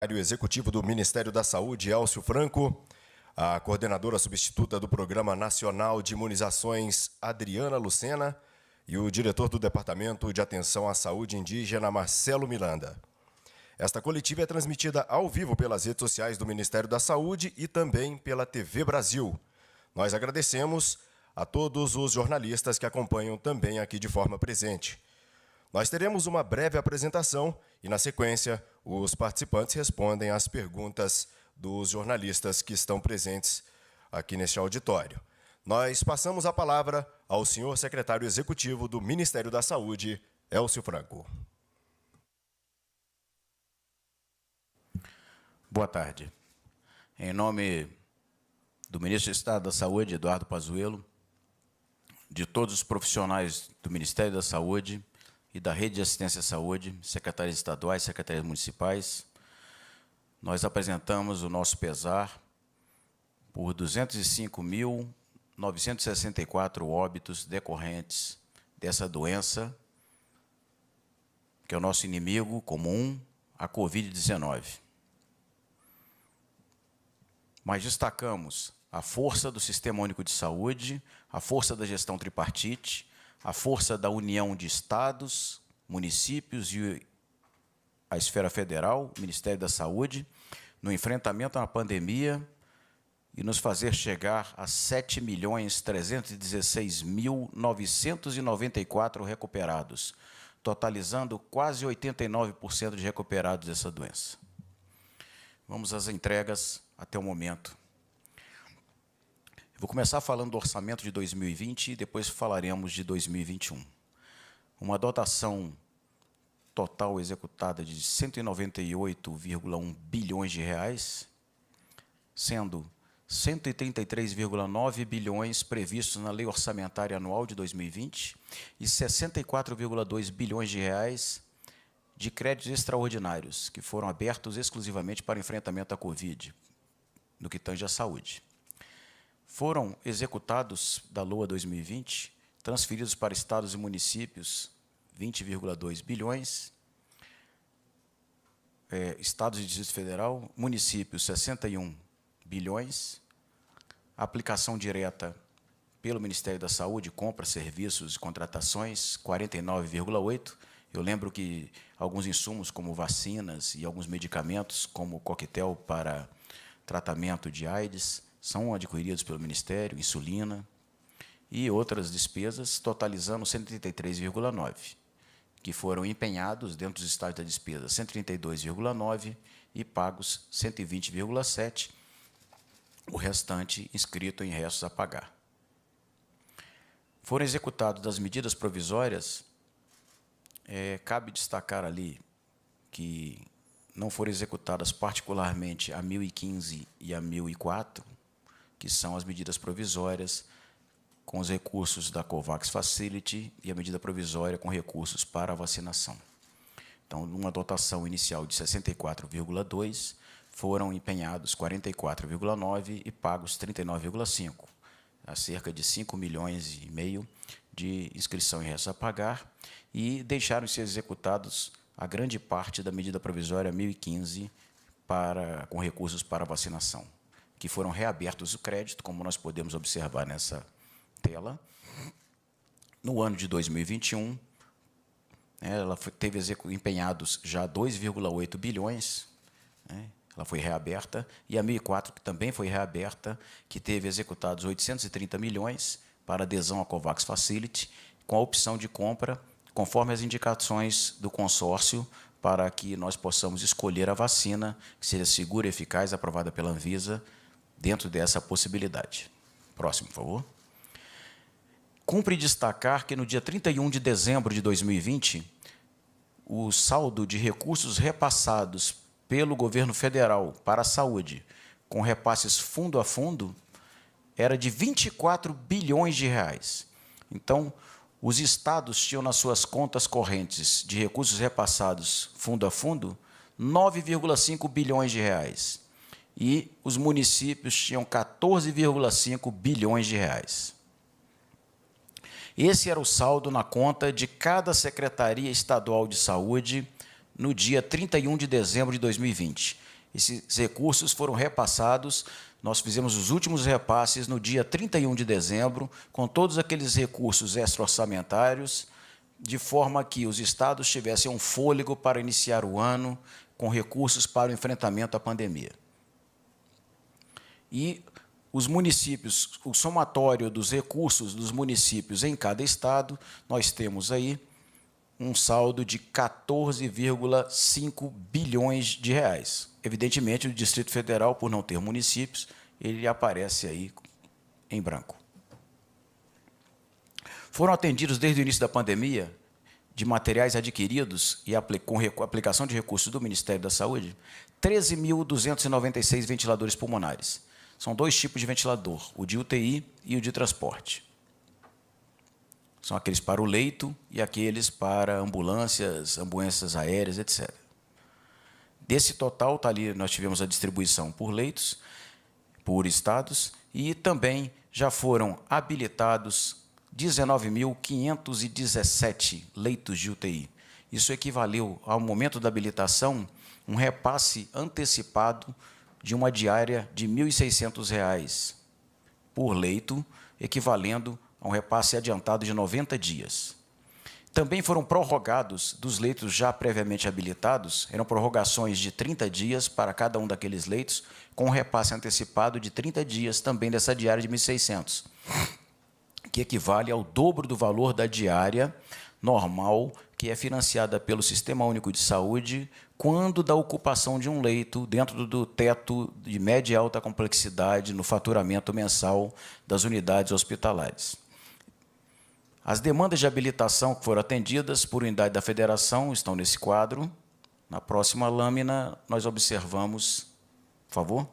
Executivo do Ministério da Saúde, Elcio Franco, a coordenadora substituta do Programa Nacional de Imunizações, Adriana Lucena, e o diretor do Departamento de Atenção à Saúde Indígena, Marcelo Miranda. Esta coletiva é transmitida ao vivo pelas redes sociais do Ministério da Saúde e também pela TV Brasil. Nós agradecemos a todos os jornalistas que acompanham também aqui de forma presente. Nós teremos uma breve apresentação e, na sequência, os participantes respondem às perguntas dos jornalistas que estão presentes aqui neste auditório. Nós passamos a palavra ao senhor secretário executivo do Ministério da Saúde, Elcio Franco. Boa tarde. Em nome do Ministro do Estado da Saúde, Eduardo Pazuello, de todos os profissionais do Ministério da Saúde e da Rede de Assistência à Saúde, secretárias estaduais, secretarias municipais, nós apresentamos o nosso pesar por 205.964 óbitos decorrentes dessa doença, que é o nosso inimigo comum, a Covid-19. Mas destacamos a força do Sistema Único de Saúde, a força da gestão tripartite, a força da união de estados, municípios e a esfera federal, o Ministério da Saúde, no enfrentamento à pandemia e nos fazer chegar a 7.316.994 recuperados, totalizando quase 89% de recuperados dessa doença. Vamos às entregas até o momento. Vou começar falando do orçamento de 2020 e depois falaremos de 2021. Uma dotação total executada de 198,1 bilhões de reais, sendo 133,9 bilhões previstos na Lei Orçamentária Anual de 2020 e 64,2 bilhões de reais de créditos extraordinários, que foram abertos exclusivamente para enfrentamento à Covid, no que tange à saúde. Foram executados da LOA 2020, transferidos para estados e municípios, 20,2 bilhões, estados e Distrito Federal, municípios, 61 bilhões, aplicação direta pelo Ministério da Saúde, compra, serviços e contratações, 49,8. Eu lembro que alguns insumos, como vacinas e alguns medicamentos, como coquetel para tratamento de AIDS, são adquiridos pelo Ministério, insulina e outras despesas, totalizando 133,9, que foram empenhados dentro dos estados da despesa, 132,9 e pagos 120,7, o restante inscrito em restos a pagar. Foram executadas das medidas provisórias, cabe destacar ali que não foram executadas particularmente a 1015 e a 1004, que são as medidas provisórias com os recursos da COVAX Facility e a medida provisória com recursos para a vacinação. Então, numa dotação inicial de 64,2, foram empenhados 44,9 e pagos 39,5, a cerca de 5,5 milhões de inscrição em restos a pagar, e deixaram de ser executados a grande parte da medida provisória 1015 com recursos para a vacinação, que foram reabertos o crédito, como nós podemos observar nessa tela. No ano de 2021, ela teve empenhados já 2,8 bilhões, ela foi reaberta, e a 1004, que também foi reaberta, que teve executados 830 milhões para adesão à COVAX Facility, com a opção de compra, conforme as indicações do consórcio, para que nós possamos escolher a vacina que seja segura e eficaz, aprovada pela Anvisa, dentro dessa possibilidade. Próximo, por favor. Cumpre destacar que no dia 31 de dezembro de 2020, o saldo de recursos repassados pelo governo federal para a saúde, com repasses fundo a fundo, era de 24 bilhões de reais. Então, os estados tinham nas suas contas correntes de recursos repassados fundo a fundo 9,5 bilhões de reais. E os municípios tinham 14,5 bilhões de reais. Esse era o saldo na conta de cada Secretaria Estadual de Saúde no dia 31 de dezembro de 2020. Esses recursos foram repassados, nós fizemos os últimos repasses no dia 31 de dezembro, com todos aqueles recursos extra-orçamentários, de forma que os estados tivessem um fôlego para iniciar o ano com recursos para o enfrentamento à pandemia. E os municípios, o somatório dos recursos dos municípios em cada estado, nós temos aí um saldo de 14,5 bilhões de reais. Evidentemente, o Distrito Federal, por não ter municípios, ele aparece aí em branco. Foram atendidos desde o início da pandemia, de materiais adquiridos e com aplicação de recursos do Ministério da Saúde, 13.296 ventiladores pulmonares. São dois tipos de ventilador, o de UTI e o de transporte. São aqueles para o leito e aqueles para ambulâncias aéreas, etc. Desse total, tá ali, nós tivemos a distribuição por leitos, por estados, e também já foram habilitados 19.517 leitos de UTI. Isso equivaleu, ao momento da habilitação, um repasse antecipado de uma diária de R$ 1.600 por leito, equivalendo a um repasse adiantado de 90 dias. Também foram prorrogados, dos leitos já previamente habilitados, eram prorrogações de 30 dias para cada um daqueles leitos, com um repasse antecipado de 30 dias também dessa diária de 1.600, que equivale ao dobro do valor da diária normal, que é financiada pelo Sistema Único de Saúde, quando da ocupação de um leito dentro do teto de média e alta complexidade no faturamento mensal das unidades hospitalares. As demandas de habilitação que foram atendidas por unidade da federação estão nesse quadro. Na próxima lâmina, nós observamos, por favor,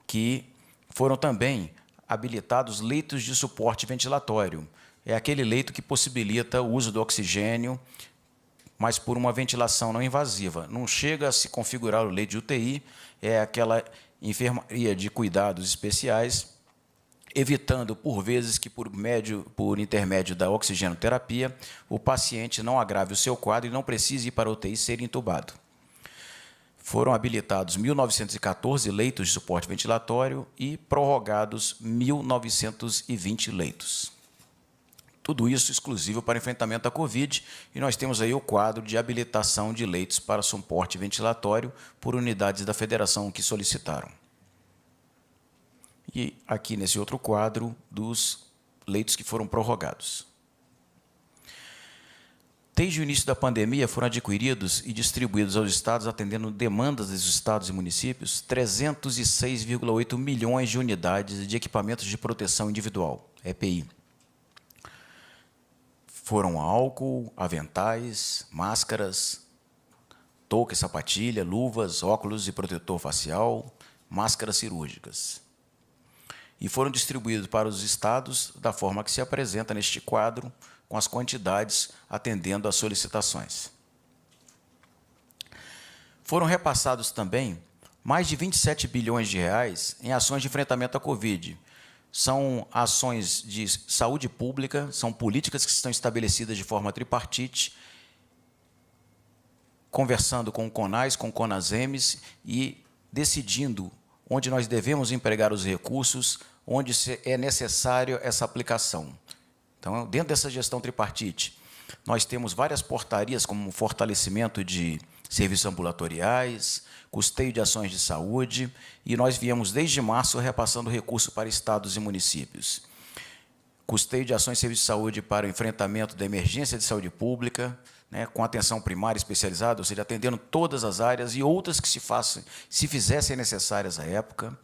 que foram também habilitados leitos de suporte ventilatório. É aquele leito que possibilita o uso do oxigênio, mas por uma ventilação não invasiva. Não chega a se configurar o leito de UTI, é aquela enfermaria de cuidados especiais, evitando, por vezes, que por intermédio da oxigenoterapia, o paciente não agrave o seu quadro e não precise ir para a UTI ser entubado. Foram habilitados 1.914 leitos de suporte ventilatório e prorrogados 1.920 leitos. Tudo isso exclusivo para enfrentamento à Covid, e nós temos aí o quadro de habilitação de leitos para suporte ventilatório por unidades da federação que solicitaram. E aqui nesse outro quadro dos leitos que foram prorrogados. Desde o início da pandemia, foram adquiridos e distribuídos aos estados, atendendo demandas dos estados e municípios, 306,8 milhões de unidades de equipamentos de proteção individual, EPI. Foram álcool, aventais, máscaras, touca e sapatilha, luvas, óculos e protetor facial, máscaras cirúrgicas. E foram distribuídos para os estados da forma que se apresenta neste quadro, com as quantidades atendendo às solicitações. Foram repassados também mais de 27 bilhões de reais em ações de enfrentamento à Covid. São ações de saúde pública, são políticas que estão estabelecidas de forma tripartite, conversando com o CONAS, com o CONASEMES e decidindo onde nós devemos empregar os recursos, onde é necessário essa aplicação. Então, dentro dessa gestão tripartite, nós temos várias portarias, como fortalecimento de serviços ambulatoriais, custeio de ações de saúde, e nós viemos, desde março, repassando recurso para estados e municípios. Custeio de ações de serviço de saúde para o enfrentamento da emergência de saúde pública, né, com atenção primária especializada, ou seja, atendendo todas as áreas e outras que se fizessem necessárias à época.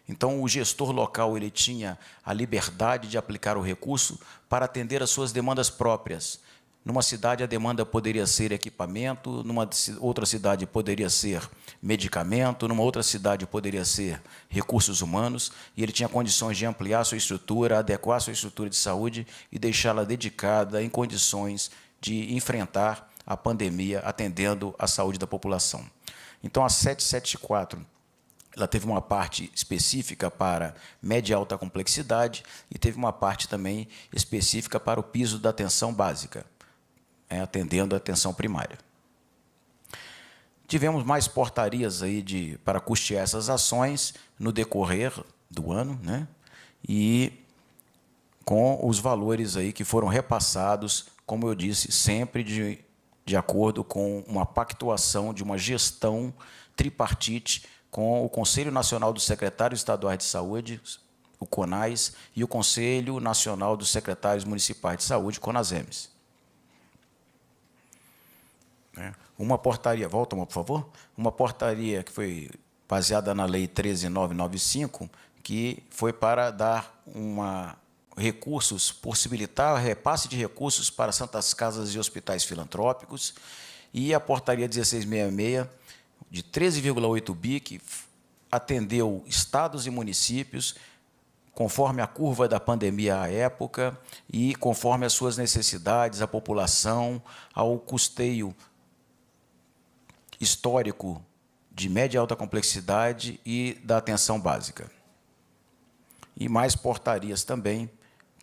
Então, o gestor local ele tinha a liberdade de aplicar o recurso para atender às suas demandas próprias. Numa cidade, a demanda poderia ser equipamento, numa outra cidade poderia ser medicamento, numa outra cidade poderia ser recursos humanos, e ele tinha condições de ampliar sua estrutura, adequar sua estrutura de saúde e deixá-la dedicada em condições de enfrentar a pandemia, atendendo à saúde da população. Então, a 774 ela teve uma parte específica para média e alta complexidade e teve uma parte também específica para o piso da atenção básica, atendendo a atenção primária. Tivemos mais portarias aí para custear essas ações no decorrer do ano, né? E com os valores aí que foram repassados, como eu disse, sempre de acordo com uma pactuação de uma gestão tripartite com o Conselho Nacional dos Secretários Estaduais de Saúde, o CONAS, e o Conselho Nacional dos Secretários Municipais de Saúde, CONASEMES. Uma portaria, volta, por favor, uma portaria que foi baseada na Lei 13.995, que foi para dar recursos, possibilitar repasse de recursos para santas casas e hospitais filantrópicos, e a portaria 1666, de 13,8 bi, que atendeu estados e municípios, conforme a curva da pandemia à época e conforme as suas necessidades, a população, ao custeio histórico de média e alta complexidade e da atenção básica. E mais portarias também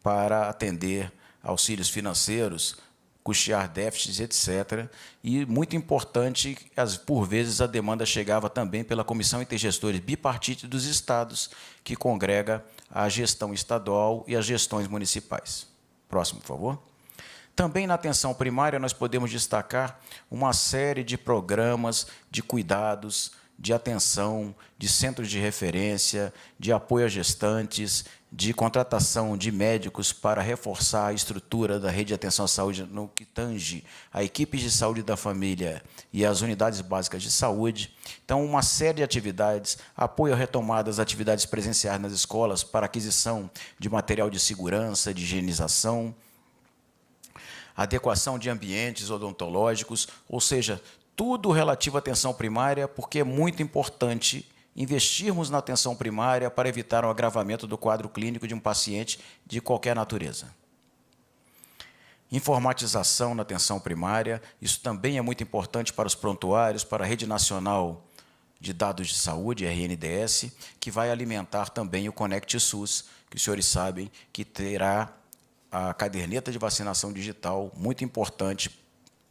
para atender auxílios financeiros, custear déficits, etc. E, muito importante, por vezes a demanda chegava também pela Comissão Intergestores Bipartite dos Estados, que congrega a gestão estadual e as gestões municipais. Próximo, por favor. Também na atenção primária nós podemos destacar uma série de programas de cuidados, de atenção, de centros de referência, de apoio a gestantes, de contratação de médicos para reforçar a estrutura da rede de atenção à saúde no que tange a equipes de saúde da família e as unidades básicas de saúde. Então, uma série de atividades, apoio à retomada das atividades presenciais nas escolas para aquisição de material de segurança, de higienização, adequação de ambientes odontológicos, ou seja, tudo relativo à atenção primária, porque é muito importante investirmos na atenção primária para evitar o agravamento do quadro clínico de um paciente de qualquer natureza. Informatização na atenção primária, isso também é muito importante para os prontuários, para a Rede Nacional de Dados de Saúde, RNDS, que vai alimentar também o Conect SUS, que os senhores sabem que terá a caderneta de vacinação digital, muito importante,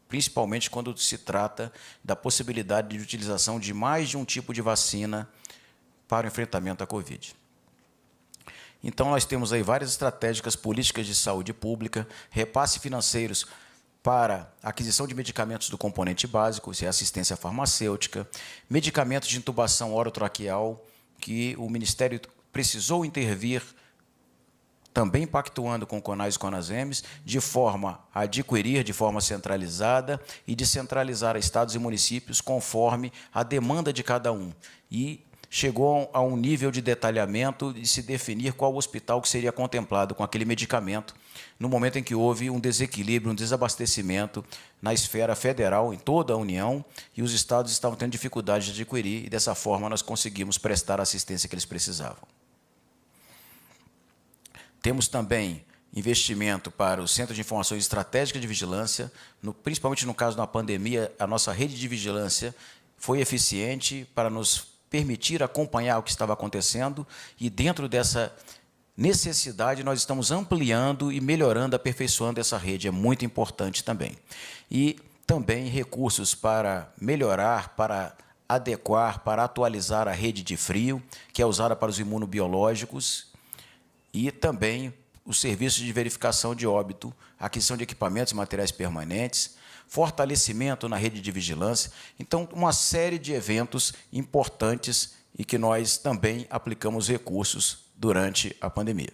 principalmente quando se trata da possibilidade de utilização de mais de um tipo de vacina para o enfrentamento à Covid. Então, nós temos aí várias estratégicas políticas de saúde pública, repasse financeiros para aquisição de medicamentos do componente básico, isso é assistência farmacêutica, medicamentos de intubação orotraqueal, que o Ministério precisou intervir, também pactuando com o CONAS e CONASEMES, de forma a adquirir de forma centralizada e descentralizar a estados e municípios conforme a demanda de cada um. E chegou a um nível de detalhamento de se definir qual hospital que seria contemplado com aquele medicamento, no momento em que houve um desequilíbrio, um desabastecimento na esfera federal, em toda a União, e os estados estavam tendo dificuldade de adquirir, e dessa forma nós conseguimos prestar a assistência que eles precisavam. Temos também investimento para o Centro de Informações Estratégicas de Vigilância, principalmente no caso da pandemia, a nossa rede de vigilância foi eficiente para nos permitir acompanhar o que estava acontecendo, e dentro dessa necessidade nós estamos ampliando e melhorando, aperfeiçoando essa rede, é muito importante também. E também recursos para melhorar, para adequar, para atualizar a rede de frio, que é usada para os imunobiológicos, e também os serviços de verificação de óbito, aquisição de equipamentos e materiais permanentes, fortalecimento na rede de vigilância. Então, uma série de eventos importantes e que nós também aplicamos recursos durante a pandemia.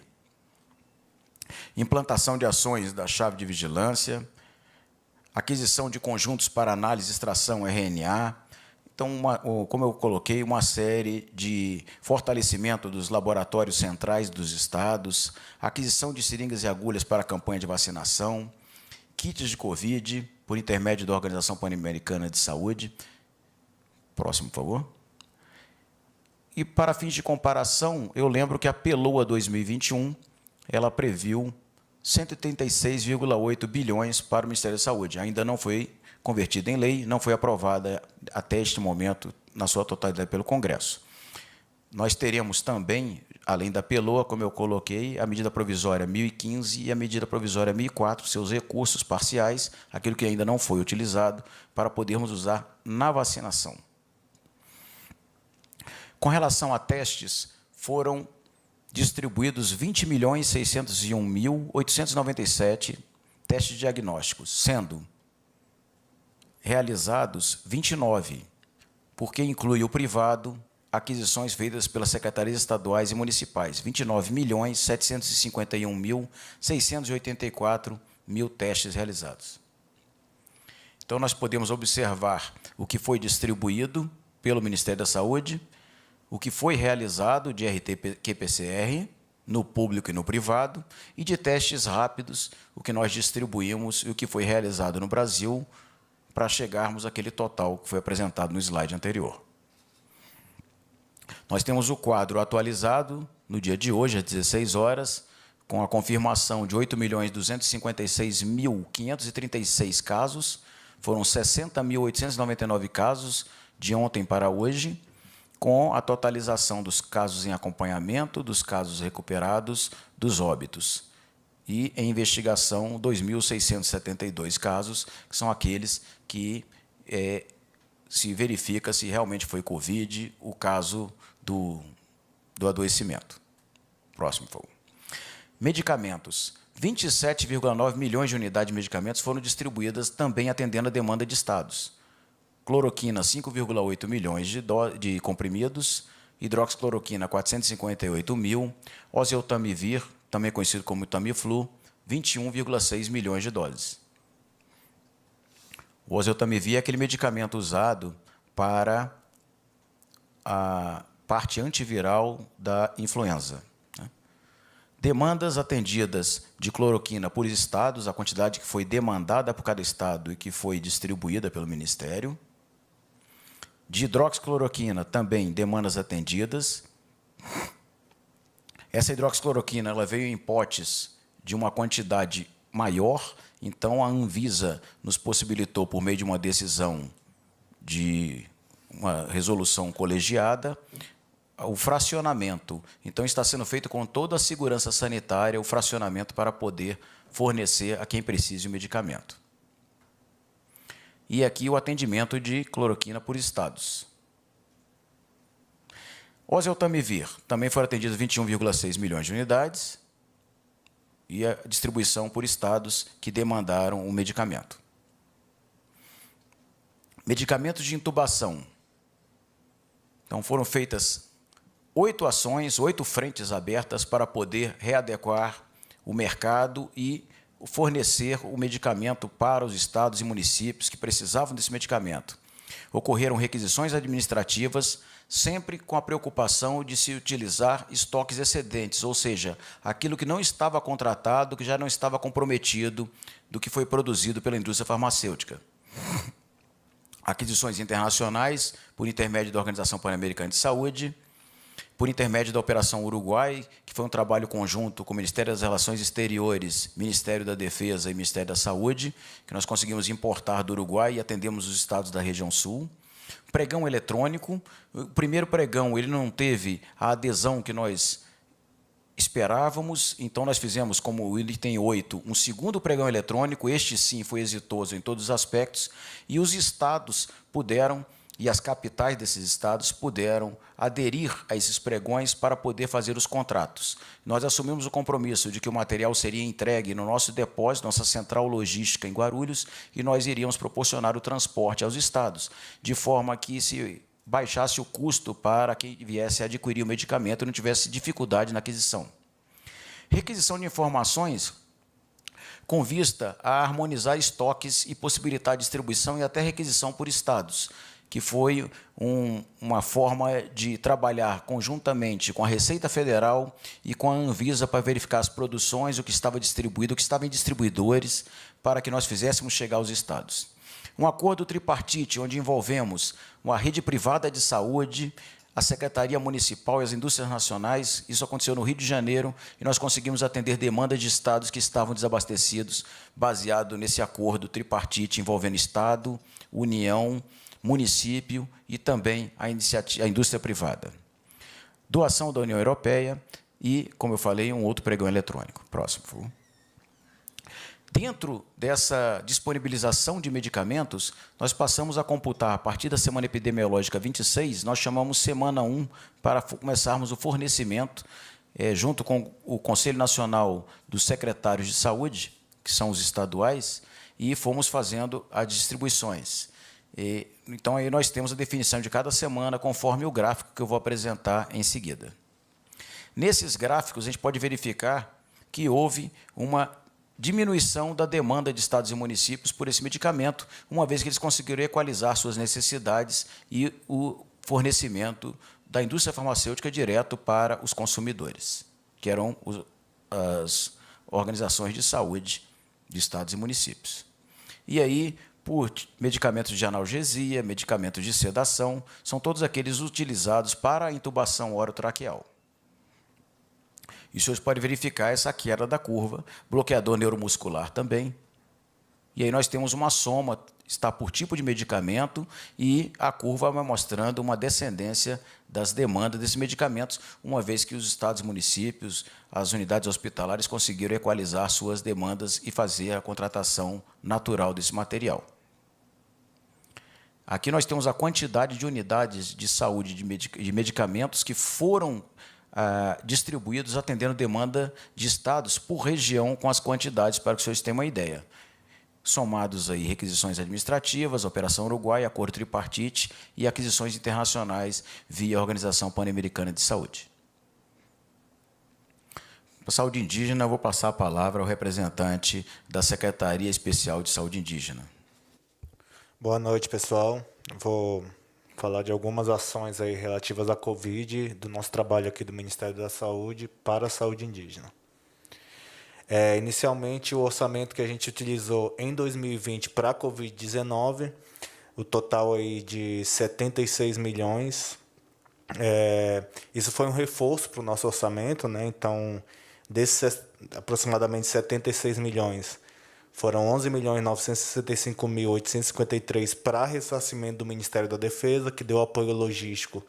Implantação de ações da chave de vigilância, aquisição de conjuntos para análise e extração RNA. Então, como eu coloquei, uma série de fortalecimento dos laboratórios centrais dos estados, aquisição de seringas e agulhas para a campanha de vacinação, kits de Covid, por intermédio da Organização Pan-Americana de Saúde. Próximo, por favor. E, para fins de comparação, eu lembro que a PELOA 2021, ela previu 136,8 bilhões para o Ministério da Saúde. Ainda não foi convertida em lei, não foi aprovada até este momento, na sua totalidade, pelo Congresso. Nós teremos também, além da PELOA, como eu coloquei, a medida provisória 1015 e a medida provisória 1004, seus recursos parciais, aquilo que ainda não foi utilizado, para podermos usar na vacinação. Com relação a testes, foram distribuídos 20.601.897 testes diagnósticos, sendo realizados 29, porque inclui o privado, aquisições feitas pelas secretarias estaduais e municipais, 29.751.684 testes realizados. Então, nós podemos observar o que foi distribuído pelo Ministério da Saúde, o que foi realizado de RT-qPCR no público e no privado, e de testes rápidos, o que nós distribuímos e o que foi realizado no Brasil, para chegarmos àquele total que foi apresentado no slide anterior. Nós temos o quadro atualizado no dia de hoje, às 16 horas, com a confirmação de 8.256.536 casos, foram 60.899 casos de ontem para hoje, com a totalização dos casos em acompanhamento, dos casos recuperados, dos óbitos. E em investigação, 2.672 casos, que são aqueles que se verifica se realmente foi Covid o caso do adoecimento. Próximo, por favor. Medicamentos. 27,9 milhões de unidades de medicamentos foram distribuídas, também atendendo a demanda de estados. Cloroquina, 5,8 milhões de comprimidos, hidroxicloroquina, 458 mil, oseltamivir, também conhecido como Tamiflu, 21,6 milhões de doses. O oseltamivir é aquele medicamento usado para a parte antiviral da influenza. Demandas atendidas de cloroquina por estados, a quantidade que foi demandada por cada estado e que foi distribuída pelo Ministério. De hidroxicloroquina, também demandas atendidas. Essa hidroxicloroquina ela veio em potes de uma quantidade maior, então a Anvisa nos possibilitou, por meio de uma decisão de uma resolução colegiada, o fracionamento. Então, está sendo feito com toda a segurança sanitária o fracionamento para poder fornecer a quem precise o medicamento. E aqui o atendimento de cloroquina por estados. Oseltamivir também foram atendidos 21,6 milhões de unidades e a distribuição por estados que demandaram o medicamento. Medicamentos de intubação. Então, foram feitas 8 ações, 8 frentes abertas para poder readequar o mercado e fornecer o medicamento para os estados e municípios que precisavam desse medicamento. Ocorreram requisições administrativas, sempre com a preocupação de se utilizar estoques excedentes, ou seja, aquilo que não estava contratado, que já não estava comprometido do que foi produzido pela indústria farmacêutica. Aquisições internacionais, por intermédio da Organização Pan-Americana de Saúde, por intermédio da Operação Uruguai, que foi um trabalho conjunto com o Ministério das Relações Exteriores, Ministério da Defesa e Ministério da Saúde, que nós conseguimos importar do Uruguai e atendemos os estados da região sul. Pregão eletrônico. O primeiro pregão ele não teve a adesão que nós esperávamos, então nós fizemos, como o item 8, um segundo pregão eletrônico, este sim foi exitoso em todos os aspectos, e os estados puderam, e as capitais desses estados puderam aderir a esses pregões para poder fazer os contratos. Nós assumimos o compromisso de que o material seria entregue no nosso depósito, nossa central logística em Guarulhos, e nós iríamos proporcionar o transporte aos estados, de forma que se baixasse o custo para quem viesse a adquirir o medicamento e não tivesse dificuldade na aquisição. Requisição de informações com vista a harmonizar estoques e possibilitar a distribuição e até requisição por estados, que foi uma forma de trabalhar conjuntamente com a Receita Federal e com a Anvisa para verificar as produções, o que estava distribuído, o que estava em distribuidores, para que nós fizéssemos chegar aos estados. Um acordo tripartite, onde envolvemos uma rede privada de saúde, a Secretaria Municipal e as indústrias nacionais. Isso aconteceu no Rio de Janeiro e nós conseguimos atender demandas de estados que estavam desabastecidos, baseado nesse acordo tripartite envolvendo Estado, União, município e também a indústria privada. doação da União Europeia e, como eu falei, um outro pregão eletrônico. Próximo, por favor. Dentro dessa disponibilização de medicamentos, nós passamos a computar, a partir da semana epidemiológica 26, nós chamamos semana 1 para começarmos o fornecimento, junto com o Conselho Nacional dos Secretários de Saúde, que são os estaduais, e fomos fazendo as distribuições. Então, aí nós temos a definição de cada semana, conforme o gráfico que eu vou apresentar em seguida. Nesses gráficos, a gente pode verificar que houve uma diminuição da demanda de estados e municípios por esse medicamento, uma vez que eles conseguiram equalizar suas necessidades e o fornecimento da indústria farmacêutica direto para os consumidores, que eram as organizações de saúde de estados e municípios. E aí, por medicamentos de analgesia, medicamentos de sedação, são todos aqueles utilizados para a intubação orotraqueal. E os senhores podem verificar essa queda da curva, bloqueador neuromuscular também. E aí nós temos uma soma, está por tipo de medicamento, e a curva vai mostrando uma descendência das demandas desses medicamentos, uma vez que os estados e municípios, as unidades hospitalares conseguiram equalizar suas demandas e fazer a contratação natural desse material. Aqui nós temos a quantidade de unidades de saúde de medicamentos que foram distribuídos atendendo demanda de estados por região com as quantidades, para que os senhores tenham uma ideia. Somados aí requisições administrativas, Operação Uruguai, Acordo Tripartite e aquisições internacionais via Organização Pan-Americana de Saúde. Para a saúde indígena, eu vou passar a palavra ao representante da Secretaria Especial de Saúde Indígena. Boa noite, pessoal. Vou falar de algumas ações aí relativas à Covid, do nosso trabalho aqui do Ministério da Saúde para a saúde indígena. Inicialmente, o orçamento que a gente utilizou em 2020 para a Covid-19, o total aí de 76 milhões. Isso foi um reforço para o nosso orçamento, né? Então, desses aproximadamente 76 milhões, foram 11.965.853 para ressarcimento do Ministério da Defesa, que deu apoio logístico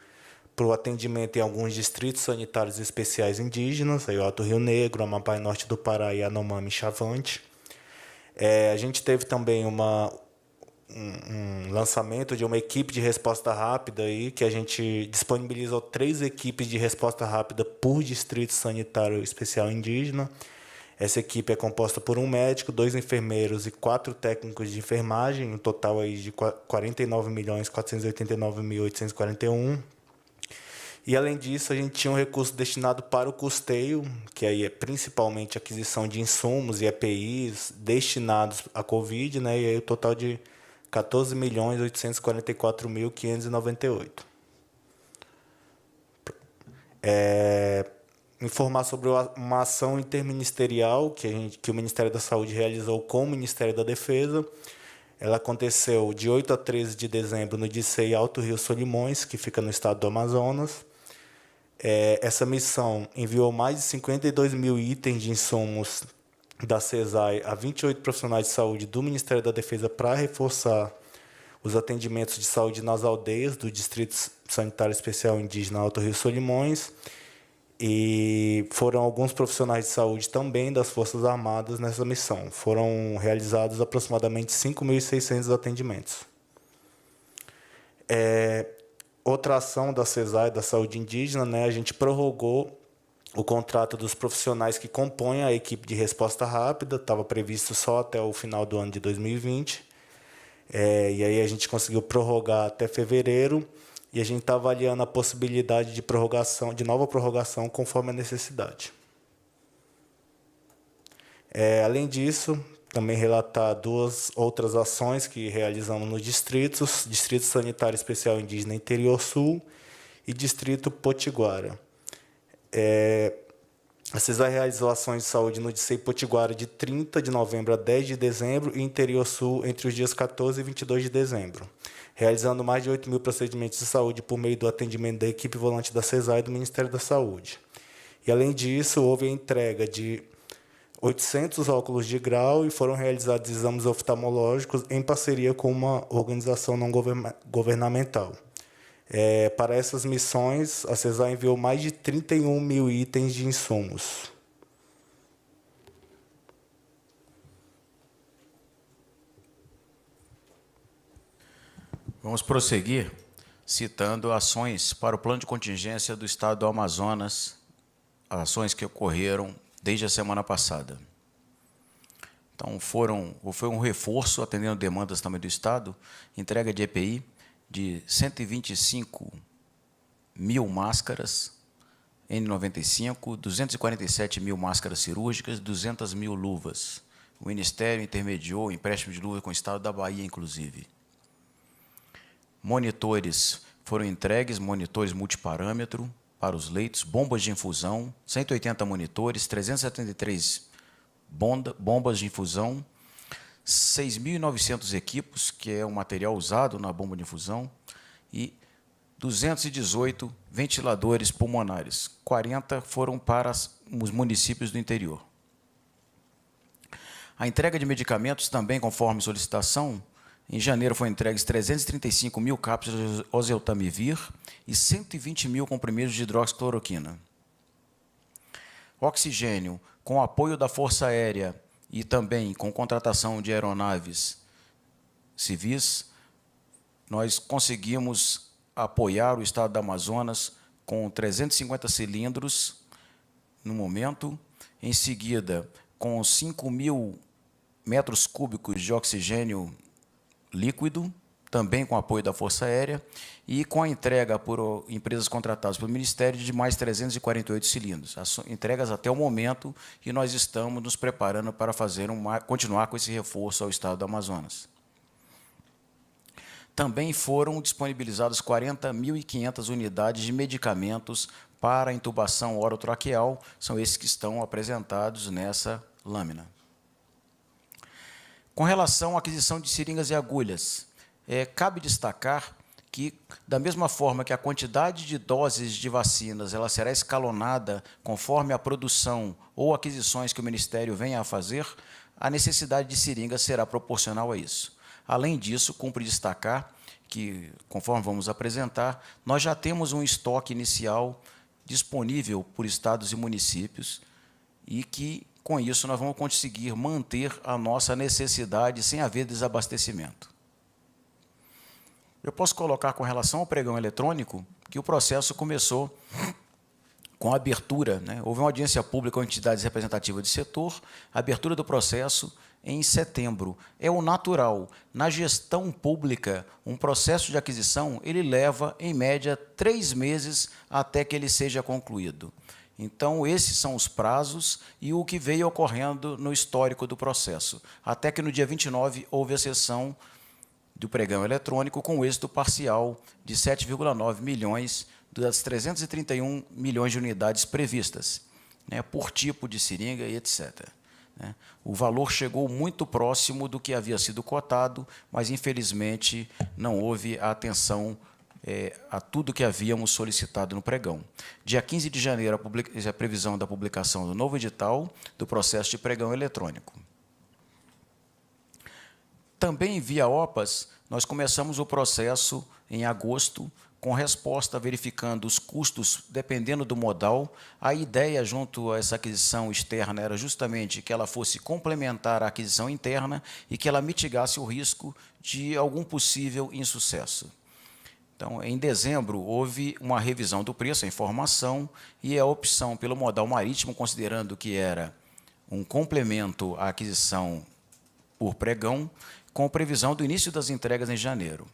para o atendimento em alguns distritos sanitários especiais indígenas, aí o Alto Rio Negro, Amapá e Norte do Pará, Yanomami e Chavante. A gente teve também um lançamento de uma equipe de resposta rápida, aí, que a gente disponibilizou 3 equipes de resposta rápida por distrito sanitário especial indígena. Essa equipe é composta por um médico, 2 enfermeiros e 4 técnicos de enfermagem, um total aí de 49.489.841. E, além disso, a gente tinha um recurso destinado para o custeio, que aí é principalmente aquisição de insumos e EPIs destinados à Covid, né? E aí o total de 14.844.598. Informar sobre uma ação interministerial que o Ministério da Saúde realizou com o Ministério da Defesa. Ela aconteceu de 8 a 13 de dezembro no DICEI Alto Rio Solimões, que fica no estado do Amazonas. Essa missão enviou mais de 52 mil itens de insumos da CESAI a 28 profissionais de saúde do Ministério da Defesa para reforçar os atendimentos de saúde nas aldeias do Distrito Sanitário Especial Indígena Alto Rio Solimões. E foram alguns profissionais de saúde também das Forças Armadas nessa missão. Foram realizados aproximadamente 5.600 atendimentos. Outra ação da CESAI, da saúde indígena, né, a gente prorrogou o contrato dos profissionais que compõem a equipe de resposta rápida, estava previsto só até o final do ano de 2020. E aí a gente conseguiu prorrogar até fevereiro. E a gente está avaliando a possibilidade de prorrogação, de nova prorrogação, conforme a necessidade. Além disso, também relatar 2 outras ações que realizamos nos distritos: Distrito Sanitário Especial Indígena Interior Sul e Distrito Potiguara. A CESAI realizou ações de saúde no DICEI Potiguara de 30 de novembro a 10 de dezembro e Interior Sul entre os dias 14 e 22 de dezembro. Realizando mais de 8 mil procedimentos de saúde por meio do atendimento da equipe volante da CESAI e do Ministério da Saúde. E, além disso, houve a entrega de 800 óculos de grau e foram realizados exames oftalmológicos em parceria com uma organização não governamental. Para essas missões, a CESAR enviou mais de 31 mil itens de insumos. Vamos prosseguir citando ações para o plano de contingência do Estado do Amazonas, ações que ocorreram desde a semana passada. Então, foi um reforço, atendendo demandas também do Estado, entrega de EPI de 125 mil máscaras N95, 247 mil máscaras cirúrgicas, 200 mil luvas. O Ministério intermediou empréstimo de luvas com o Estado da Bahia, inclusive. Monitores foram entregues, monitores multiparâmetro para os leitos, bombas de infusão, 180 monitores, 373 bombas de infusão, 6.900 equipos, que é o material usado na bomba de infusão, e 218 ventiladores pulmonares. 40 foram para os municípios do interior. A entrega de medicamentos também, conforme solicitação, em janeiro foram entregues 335 mil cápsulas de oseltamivir e 120 mil comprimidos de hidroxicloroquina. Oxigênio, com apoio da Força Aérea e também com contratação de aeronaves civis, nós conseguimos apoiar o Estado do Amazonas com 350 cilindros no momento, em seguida com 5 mil metros cúbicos de oxigênio líquido, também com apoio da Força Aérea, e com a entrega por empresas contratadas pelo Ministério de mais 348 cilindros. As entregas até o momento, e nós estamos nos preparando para continuar com esse reforço ao Estado do Amazonas. Também foram disponibilizadas 40.500 unidades de medicamentos para intubação orotraqueal, são esses que estão apresentados nessa lâmina. Com relação à aquisição de seringas e agulhas, cabe destacar que, da mesma forma que a quantidade de doses de vacinas ela será escalonada conforme a produção ou aquisições que o Ministério venha a fazer, a necessidade de seringas será proporcional a isso. Além disso, cumpre destacar que, conforme vamos apresentar, nós já temos um estoque inicial disponível por estados e municípios e que, com isso, nós vamos conseguir manter a nossa necessidade sem haver desabastecimento. Eu posso colocar com relação ao pregão eletrônico que o processo começou com a abertura, houve uma audiência pública com entidades representativas de setor, a abertura do processo em setembro. É o natural. Na gestão pública, um processo de aquisição ele leva, em média, 3 meses até que ele seja concluído. Então, esses são os prazos e o que veio ocorrendo no histórico do processo. Até que no dia 29 houve a sessão do pregão eletrônico com êxito parcial de 7,9 milhões das 331 milhões de unidades previstas, por tipo de seringa e etc. O valor chegou muito próximo do que havia sido cotado, mas, infelizmente, não houve a atenção a tudo que havíamos solicitado no pregão. Dia 15 de janeiro, a previsão da publicação do novo edital do processo de pregão eletrônico. Também, via OPAS, nós começamos o processo em agosto, com resposta verificando os custos, dependendo do modal. A ideia, junto a essa aquisição externa, era justamente que ela fosse complementar a aquisição interna e que ela mitigasse o risco de algum possível insucesso. Então, em dezembro, houve uma revisão do preço, a informação, e a opção pelo modal marítimo, considerando que era um complemento à aquisição por pregão, com previsão do início das entregas em janeiro.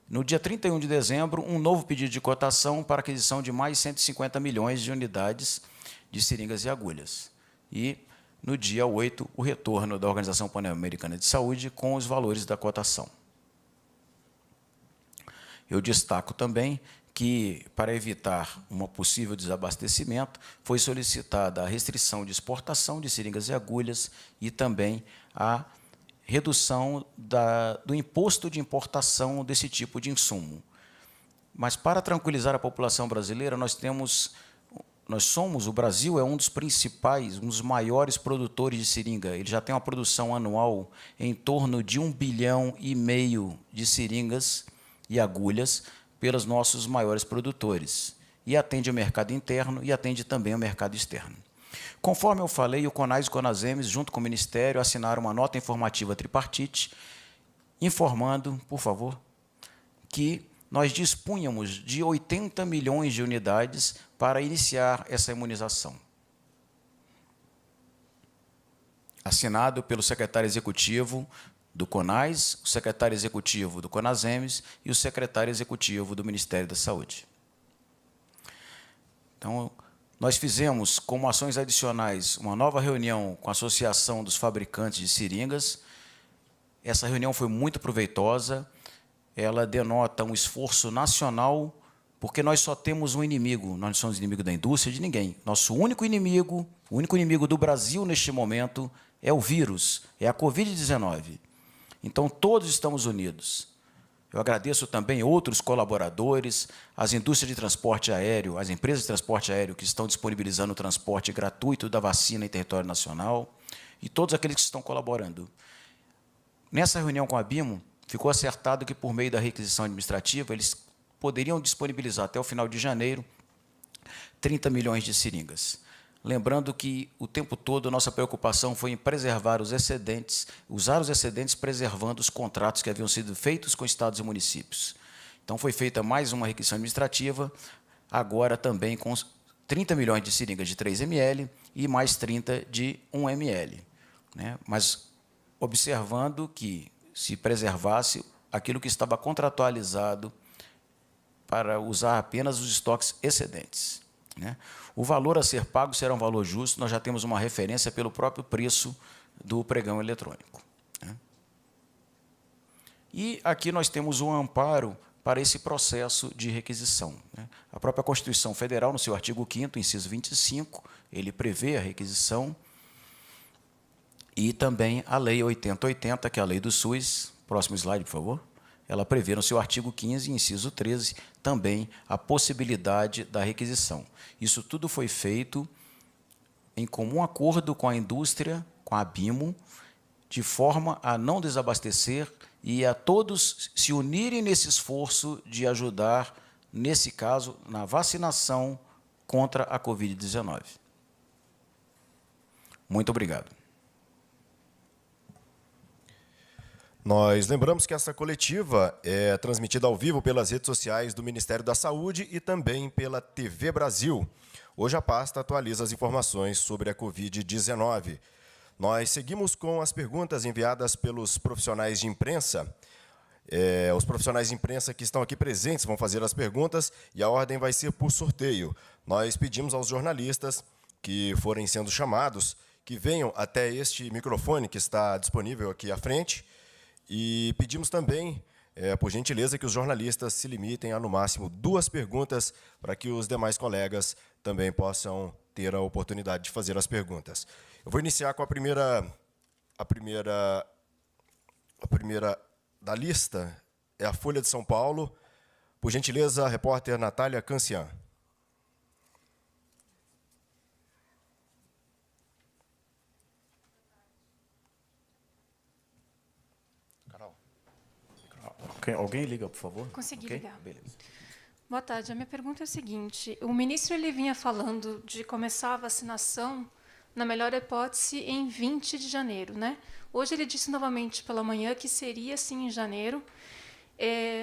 No dia 31 de dezembro, um novo pedido de cotação para aquisição de mais 150 milhões de unidades de seringas e agulhas. E, no dia 8, o retorno da Organização Pan-Americana de Saúde com os valores da cotação. Eu destaco também que, para evitar um possível desabastecimento, foi solicitada a restrição de exportação de seringas e agulhas e também a redução do imposto de importação desse tipo de insumo. Mas, para tranquilizar a população brasileira, o Brasil é um dos principais, um dos maiores produtores de seringa. Ele já tem uma produção anual em torno de 1,5 bilhão de seringas e agulhas pelos nossos maiores produtores, e atende o mercado interno e atende também o mercado externo. Conforme eu falei, o CONAS e o CONASEMES, junto com o Ministério, assinaram uma nota informativa tripartite, informando, por favor, que nós dispunhamos de 80 milhões de unidades para iniciar essa imunização. Assinado pelo secretário executivo do CONAS, o secretário executivo do CONASEMES e o secretário executivo do Ministério da Saúde. Então, nós fizemos, como ações adicionais, uma nova reunião com a Associação dos Fabricantes de Seringas. Essa reunião foi muito proveitosa, ela denota um esforço nacional, porque nós só temos um inimigo, nós não somos inimigo da indústria, de ninguém. Nosso único inimigo do Brasil neste momento é o vírus, é a Covid-19. Então, todos estamos unidos. Eu agradeço também outros colaboradores, as indústrias de transporte aéreo, as empresas de transporte aéreo que estão disponibilizando o transporte gratuito da vacina em território nacional e todos aqueles que estão colaborando. Nessa reunião com a BIMO, ficou acertado que, por meio da requisição administrativa, eles poderiam disponibilizar até o final de janeiro 30 milhões de seringas. Lembrando que, o tempo todo, nossa preocupação foi em preservar os excedentes, usar os excedentes preservando os contratos que haviam sido feitos com estados e municípios. Então, foi feita mais uma requisição administrativa, agora também com 30 milhões de seringas de 3 ml e mais 30 de 1 ml. Né? Mas observando que se preservasse aquilo que estava contratualizado para usar apenas os estoques excedentes. Né? O valor a ser pago será um valor justo, nós já temos uma referência pelo próprio preço do pregão eletrônico. Né? E aqui nós temos um amparo para esse processo de requisição. Né? A própria Constituição Federal, no seu artigo 5º, inciso 25, ele prevê a requisição, e também a Lei 8080, que é a lei do SUS, próximo slide, por favor, ela prevê no seu artigo 15, inciso 13, também a possibilidade da requisição. Isso tudo foi feito em comum acordo com a indústria, com a BIMO, de forma a não desabastecer e a todos se unirem nesse esforço de ajudar, nesse caso, na vacinação contra a Covid-19. Muito obrigado. Nós lembramos que essa coletiva é transmitida ao vivo pelas redes sociais do Ministério da Saúde e também pela TV Brasil. Hoje a pasta atualiza as informações sobre a Covid-19. Nós seguimos com as perguntas enviadas pelos profissionais de imprensa. Os profissionais de imprensa que estão aqui presentes vão fazer as perguntas e a ordem vai ser por sorteio. Nós pedimos aos jornalistas que forem sendo chamados que venham até este microfone que está disponível aqui à frente. E pedimos também, por gentileza, que os jornalistas se limitem a, no máximo, 2 perguntas para que os demais colegas também possam ter a oportunidade de fazer as perguntas. Eu vou iniciar com a primeira da lista, é a Folha de São Paulo. Por gentileza, a repórter Natália Cancian. Alguém liga, por favor? Consegui ligar. Beleza. Boa tarde. A minha pergunta é a seguinte. O ministro ele vinha falando de começar a vacinação, na melhor hipótese, em 20 de janeiro. Né? Hoje ele disse novamente pela manhã que seria, sim, em janeiro,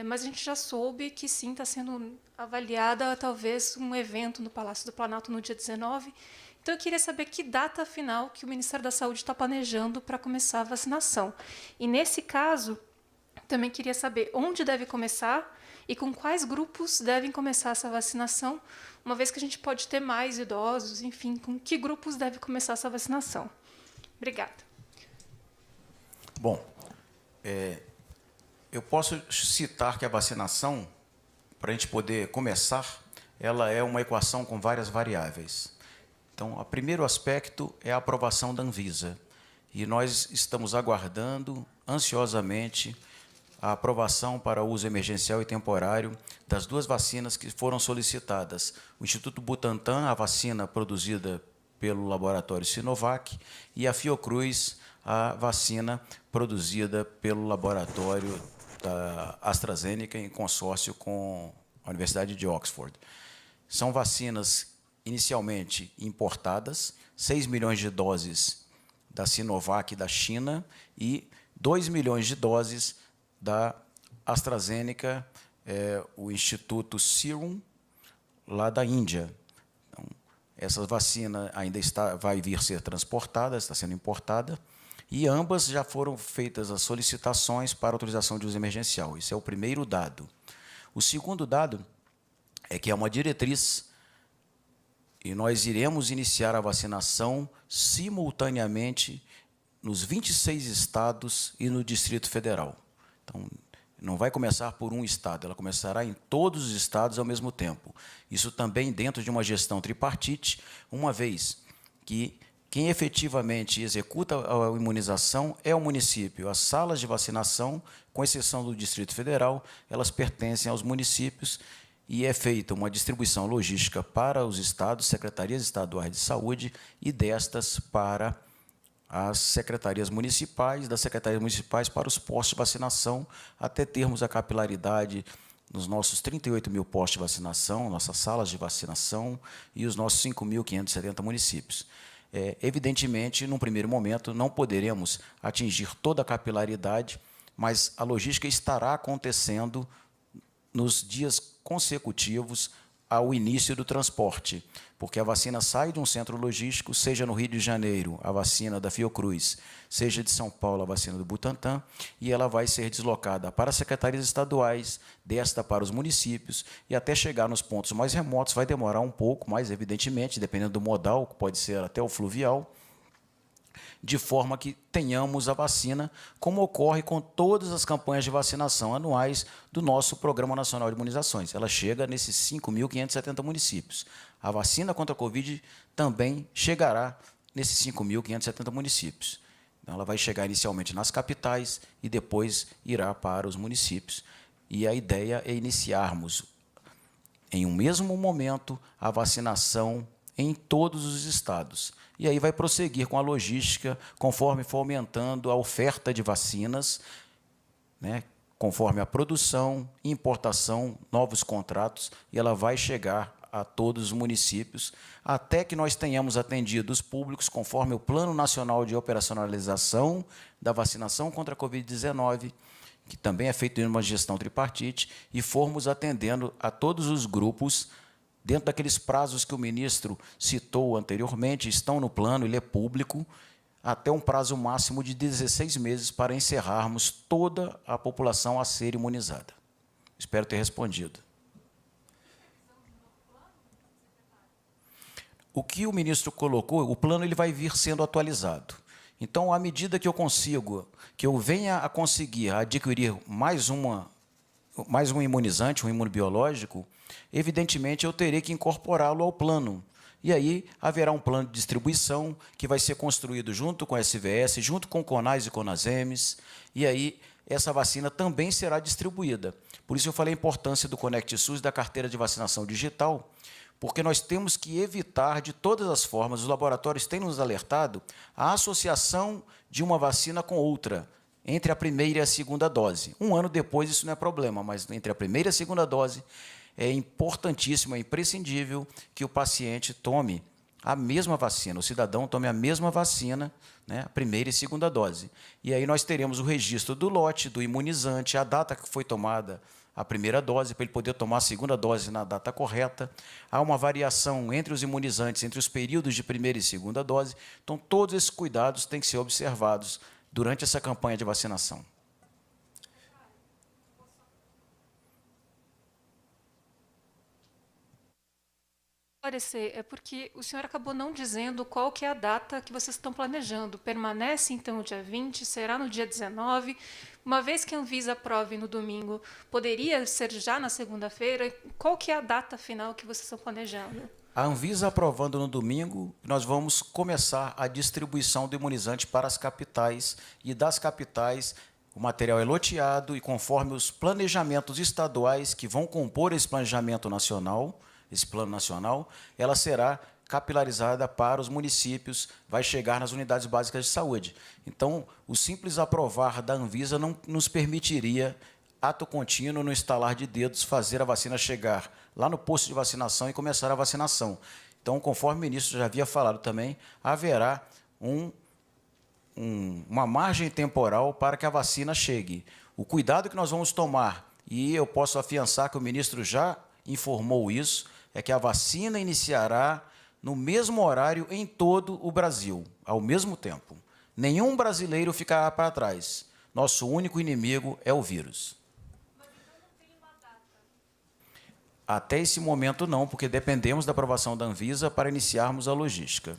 mas a gente já soube que, sim, está sendo avaliada, talvez, um evento no Palácio do Planalto no dia 19. Então, eu queria saber que data final que o Ministério da Saúde está planejando para começar a vacinação. E, nesse caso, também queria saber onde deve começar e com quais grupos devem começar essa vacinação, uma vez que a gente pode ter mais idosos, enfim, com que grupos deve começar essa vacinação. Obrigada. Bom, eu posso citar que a vacinação, para a gente poder começar, ela é uma equação com várias variáveis. Então, o primeiro aspecto é a aprovação da Anvisa. E nós estamos aguardando ansiosamente a aprovação para uso emergencial e temporário das 2 vacinas que foram solicitadas. O Instituto Butantan, a vacina produzida pelo laboratório Sinovac, e a Fiocruz, a vacina produzida pelo laboratório da AstraZeneca em consórcio com a Universidade de Oxford. São vacinas inicialmente importadas, 6 milhões de doses da Sinovac da China e 2 milhões de doses da AstraZeneca, o Instituto Serum, lá da Índia. Então, essa vacina ainda vai vir ser transportada, está sendo importada, e ambas já foram feitas as solicitações para autorização de uso emergencial. Esse é o primeiro dado. O segundo dado é que é uma diretriz e nós iremos iniciar a vacinação simultaneamente nos 26 estados e no Distrito Federal. Então, não vai começar por um estado, ela começará em todos os estados ao mesmo tempo. Isso também dentro de uma gestão tripartite, uma vez que quem efetivamente executa a imunização é o município. As salas de vacinação, com exceção do Distrito Federal, elas pertencem aos municípios e é feita uma distribuição logística para os estados, secretarias estaduais de saúde, e destas para as secretarias municipais, das secretarias municipais para os postos de vacinação, até termos a capilaridade nos nossos 38 mil postos de vacinação, nossas salas de vacinação e os nossos 5.570 municípios. Evidentemente, num primeiro momento, não poderemos atingir toda a capilaridade, mas a logística estará acontecendo nos dias consecutivos ao início do transporte, porque a vacina sai de um centro logístico, seja no Rio de Janeiro, a vacina da Fiocruz, seja de São Paulo, a vacina do Butantan, e ela vai ser deslocada para as secretarias estaduais, desta para os municípios, e até chegar nos pontos mais remotos vai demorar um pouco, mas, evidentemente, dependendo do modal, pode ser até o fluvial, de forma que tenhamos a vacina, como ocorre com todas as campanhas de vacinação anuais do nosso Programa Nacional de Imunizações. Ela chega nesses 5.570 municípios. A vacina contra a Covid também chegará nesses 5.570 municípios. Então, ela vai chegar inicialmente nas capitais e depois irá para os municípios. E a ideia é iniciarmos, em um mesmo momento, a vacinação em todos os estados. E aí vai prosseguir com a logística, conforme for aumentando a oferta de vacinas, né, conforme a produção, importação, novos contratos, e ela vai chegar a todos os municípios, até que nós tenhamos atendido os públicos conforme o Plano Nacional de Operacionalização da Vacinação contra a Covid-19, que também é feito em uma gestão tripartite, e formos atendendo a todos os grupos dentro daqueles prazos que o ministro citou anteriormente, estão no plano, ele é público, até um prazo máximo de 16 meses para encerrarmos toda a população a ser imunizada. Espero ter respondido. O que o ministro colocou, o plano ele vai vir sendo atualizado. Então, à medida que eu venha a conseguir adquirir mais um imunizante, um imunobiológico, evidentemente eu terei que incorporá-lo ao plano. E aí haverá um plano de distribuição que vai ser construído junto com a SVS, junto com o CONAS e CONASEMES, e aí essa vacina também será distribuída. Por isso eu falei a importância do Conect SUS e da carteira de vacinação digital, porque nós temos que evitar, de todas as formas, os laboratórios têm nos alertado, a associação de uma vacina com outra, entre a primeira e a segunda dose. Um ano depois isso não é problema, mas entre a primeira e a segunda dose é importantíssimo, é imprescindível que o paciente tome a mesma vacina, o cidadão tome a mesma vacina, né, a primeira e segunda dose. E aí nós teremos o registro do lote, do imunizante, a data que foi tomada a primeira dose, para ele poder tomar a segunda dose na data correta. Há uma variação entre os imunizantes, entre os períodos de primeira e segunda dose. Então, todos esses cuidados têm que ser observados durante essa campanha de vacinação. É porque o senhor acabou não dizendo qual que é a data que vocês estão planejando. Permanece, então, o dia 20? Será no dia 19? Uma vez que a Anvisa aprove no domingo, poderia ser já na segunda-feira? Qual que é a data final que vocês estão planejando? A Anvisa aprovando no domingo, nós vamos começar a distribuição do imunizante para as capitais, e das capitais o material é loteado e conforme os planejamentos estaduais que vão compor esse planejamento nacional, esse plano nacional, ela será capilarizada para os municípios, vai chegar nas unidades básicas de saúde. Então, o simples aprovar da Anvisa não nos permitiria ato contínuo, no estalar de dedos, fazer a vacina chegar lá no posto de vacinação e começar a vacinação. Então, conforme o ministro já havia falado também, haverá uma margem temporal para que a vacina chegue. O cuidado que nós vamos tomar, e eu posso afiançar que o ministro já informou isso, é que a vacina iniciará no mesmo horário em todo o Brasil, ao mesmo tempo. Nenhum brasileiro ficará para trás. Nosso único inimigo é o vírus. Mas então não tem uma data? Até esse momento não, porque dependemos da aprovação da Anvisa para iniciarmos a logística.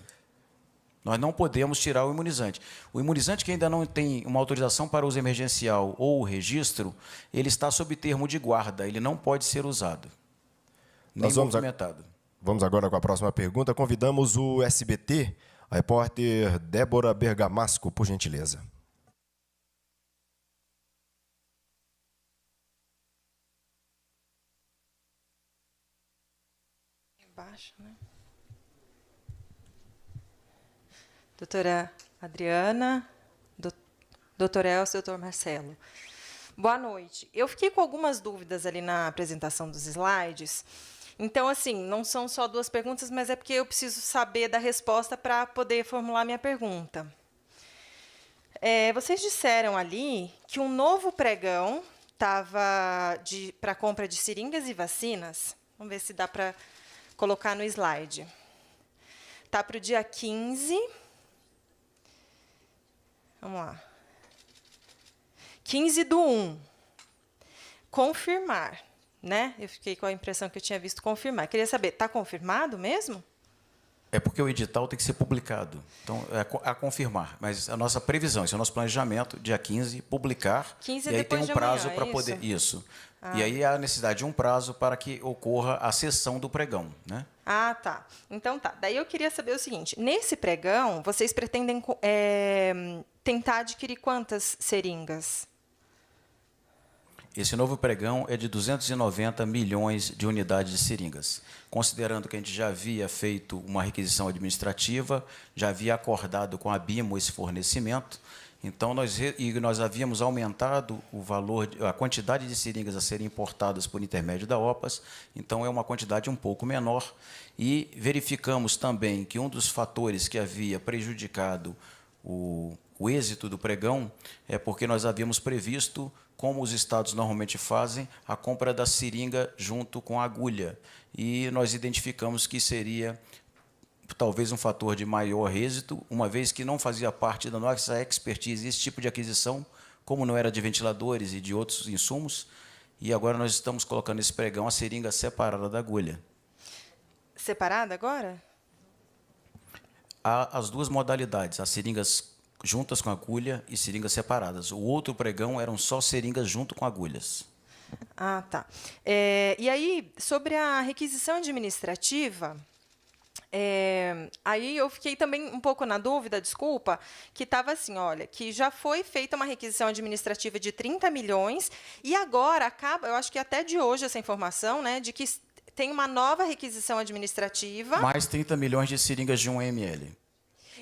Nós não podemos tirar o imunizante. O imunizante que ainda não tem uma autorização para uso emergencial ou o registro, ele está sob termo de guarda, ele não pode ser usado, nem movimentado. Vamos agora com a próxima pergunta. Convidamos o SBT, a repórter Débora Bergamasco, por gentileza. Embaixo, né? Doutora Adriana, doutor Elcio, doutor Marcelo. Boa noite. Eu fiquei com algumas dúvidas ali na apresentação dos slides. Então, assim, não são só 2 perguntas, mas é porque eu preciso saber da resposta para poder formular minha pergunta. Vocês disseram ali que um novo pregão estava para compra de seringas e vacinas. Vamos ver se dá para colocar no slide. Está para o dia 15. Vamos lá. 15/1. Confirmar, né? Eu fiquei com a impressão que eu tinha visto confirmar. Queria saber, está confirmado mesmo? É porque o edital tem que ser publicado. Então, é a confirmar. Mas a nossa previsão, esse é o nosso planejamento, dia 15, publicar. 15 e aí tem um prazo para isso? poder... Isso. E aí há a necessidade de um prazo para que ocorra a sessão do pregão, né? Ah, tá. Então, tá. Daí eu queria saber o seguinte. Nesse pregão, vocês pretendem tentar adquirir quantas seringas? Esse novo pregão é de 290 milhões de unidades de seringas. Considerando que a gente já havia feito uma requisição administrativa, já havia acordado com a BIMO esse fornecimento, então nós havíamos aumentado o valor, a quantidade de seringas a serem importadas por intermédio da OPAS, então é uma quantidade um pouco menor. E verificamos também que um dos fatores que havia prejudicado o êxito do pregão é porque nós havíamos previsto, como os estados normalmente fazem, a compra da seringa junto com a agulha. E nós identificamos que seria talvez um fator de maior êxito, uma vez que não fazia parte da nossa expertise esse tipo de aquisição, como não era de ventiladores e de outros insumos, e agora nós estamos colocando esse pregão, a seringa separada da agulha. Separada agora? Há as 2 modalidades, as seringas juntas com agulha e seringas separadas. O outro pregão eram só seringas junto com agulhas. Ah, tá. E aí, sobre a requisição administrativa, aí eu fiquei também um pouco na dúvida, desculpa, que estava assim, olha, que já foi feita uma requisição administrativa de 30 milhões e agora acaba, eu acho que até de hoje essa informação, né, de que tem uma nova requisição administrativa. Mais 30 milhões de seringas de 1 ml.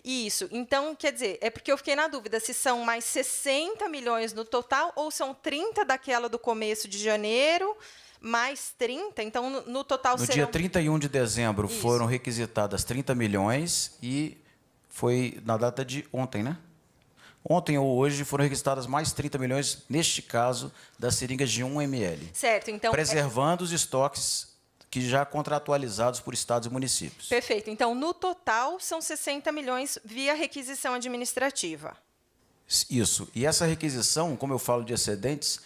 Isso. Então, quer dizer, é porque eu fiquei na dúvida se são mais 60 milhões no total ou são 30 daquela do começo de janeiro, mais 30. Então, no total serão... No dia 31 de dezembro foram requisitadas 30 milhões e foi na data de ontem, né? Ontem ou hoje foram requisitadas mais 30 milhões, neste caso, das seringas de 1 ml. Certo. Então, preservando os estoques que já contratualizados por estados e municípios. Perfeito. Então, no total, são 60 milhões via requisição administrativa. Isso. E essa requisição, como eu falo de excedentes,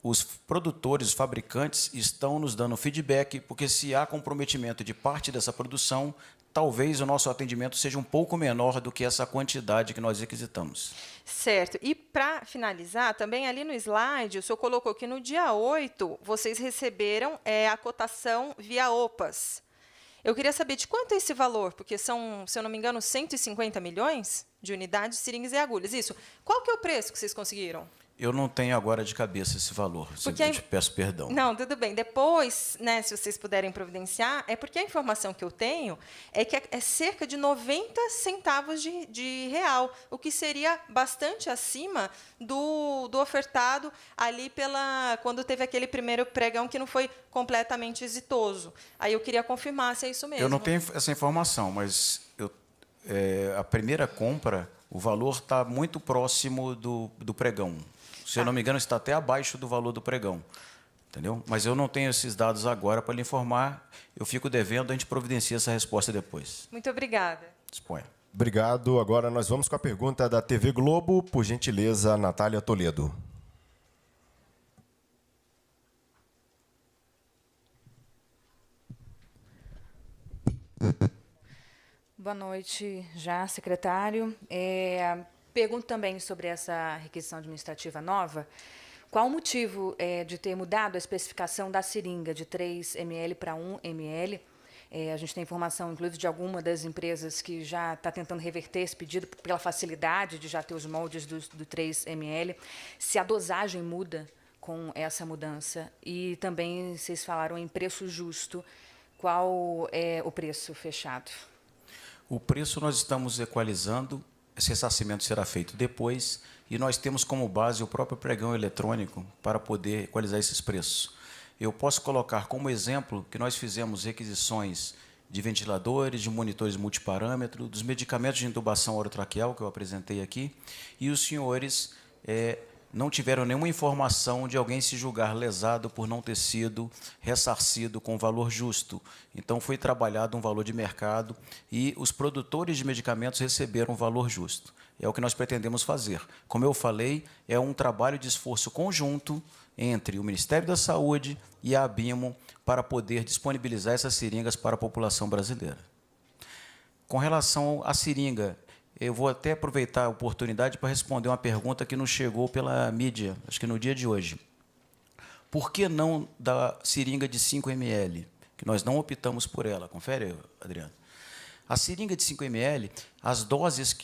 os produtores, os fabricantes estão nos dando feedback, porque se há comprometimento de parte dessa produção, talvez o nosso atendimento seja um pouco menor do que essa quantidade que nós requisitamos. Certo. E, para finalizar, também ali no slide, o senhor colocou que no dia 8 vocês receberam a cotação via OPAS. Eu queria saber de quanto é esse valor, porque são, se eu não me engano, 150 milhões de unidades, seringas e agulhas. Isso. Qual que é o preço que vocês conseguiram? Eu não tenho agora de cabeça esse valor, Porque eu te peço perdão. Não, tudo bem. Depois, né, se vocês puderem providenciar, é porque a informação que eu tenho é que é cerca de 90 centavos de real, o que seria bastante acima do ofertado ali quando teve aquele primeiro pregão que não foi completamente exitoso. Aí eu queria confirmar se é isso mesmo. Eu não tenho essa informação, mas a primeira compra, o valor está muito próximo do pregão. Se eu não me engano, está até abaixo do valor do pregão. Entendeu? Mas eu não tenho esses dados agora para lhe informar. Eu fico devendo, a gente providencia essa resposta depois. Muito obrigada. Disponha. Obrigado. Agora nós vamos com a pergunta da TV Globo, por gentileza, Natália Toledo. Boa noite, já, secretário. Pergunto também sobre essa requisição administrativa nova. Qual o motivo de ter mudado a especificação da seringa de 3 ml para 1 ml? A gente tem informação, inclusive, de alguma das empresas que já está tentando reverter esse pedido pela facilidade de já ter os moldes do 3 ml. Se a dosagem muda com essa mudança. E também vocês falaram em preço justo. Qual é o preço fechado? O preço nós estamos equalizando. Esse ressarcimento será feito depois e nós temos como base o próprio pregão eletrônico para poder equalizar esses preços. Eu posso colocar como exemplo que nós fizemos requisições de ventiladores, de monitores multiparâmetro, dos medicamentos de intubação orotraqueal que eu apresentei aqui, e os senhores não tiveram nenhuma informação de alguém se julgar lesado por não ter sido ressarcido com valor justo. Então, foi trabalhado um valor de mercado e os produtores de medicamentos receberam um valor justo. É o que nós pretendemos fazer. Como eu falei, é um trabalho de esforço conjunto entre o Ministério da Saúde e a ABIMO para poder disponibilizar essas seringas para a população brasileira. Com relação à seringa, eu vou até aproveitar a oportunidade para responder uma pergunta que nos chegou pela mídia, acho que no dia de hoje. Por que não da seringa de 5 ml? Que nós não optamos por ela. Confere, Adriano. A seringa de 5 ml, as doses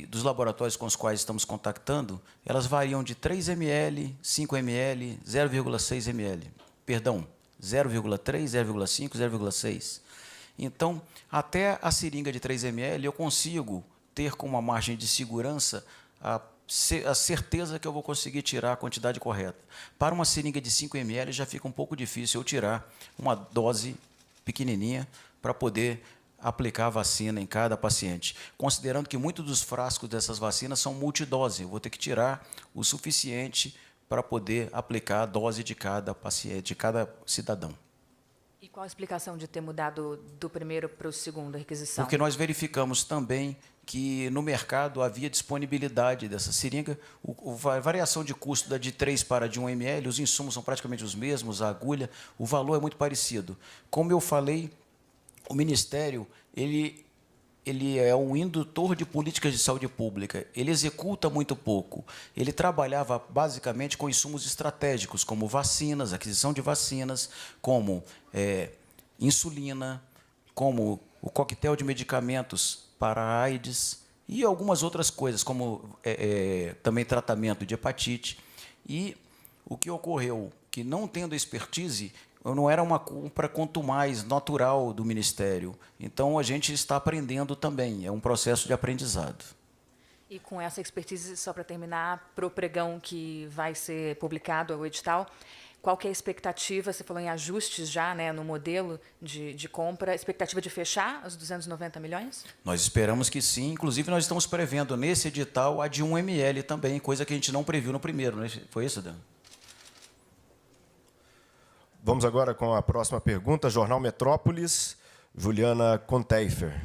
dos laboratórios com os quais estamos contactando, elas variam de 3 ml, 5 ml, 0,6 ml. Perdão, 0,3, 0,5, 0,6. Então, até a seringa de 3 ml eu consigo ter como uma margem de segurança a certeza que eu vou conseguir tirar a quantidade correta. Para uma seringa de 5 ml já fica um pouco difícil eu tirar uma dose pequenininha para poder aplicar a vacina em cada paciente. Considerando que muitos dos frascos dessas vacinas são multidose, eu vou ter que tirar o suficiente para poder aplicar a dose de cada paciente, de cada cidadão. E qual a explicação de ter mudado do primeiro para o segundo, a requisição? Porque nós verificamos também que no mercado havia disponibilidade dessa seringa, a variação de custo da de 3 para de 1 ml, os insumos são praticamente os mesmos, a agulha, o valor é muito parecido. Como eu falei, o Ministério ele é um indutor de políticas de saúde pública, ele executa muito pouco. Ele trabalhava basicamente com insumos estratégicos, como vacinas, aquisição de vacinas, como insulina, como o coquetel de medicamentos para a AIDS e algumas outras coisas, como também tratamento de hepatite. E o que ocorreu, que não tendo expertise, não era uma compra quanto mais natural do Ministério. Então, a gente está aprendendo também, é um processo de aprendizado. E com essa expertise, só para terminar, para o pregão que vai ser publicado, o edital, qual que é a expectativa? Você falou em ajustes já, né, no modelo de compra, expectativa de fechar os 290 milhões? Nós esperamos que sim, inclusive nós estamos prevendo nesse edital a de 1 ml também, coisa que a gente não previu no primeiro, não foi isso, Dan? Vamos agora com a próxima pergunta, Jornal Metrópolis, Juliana Conteifer.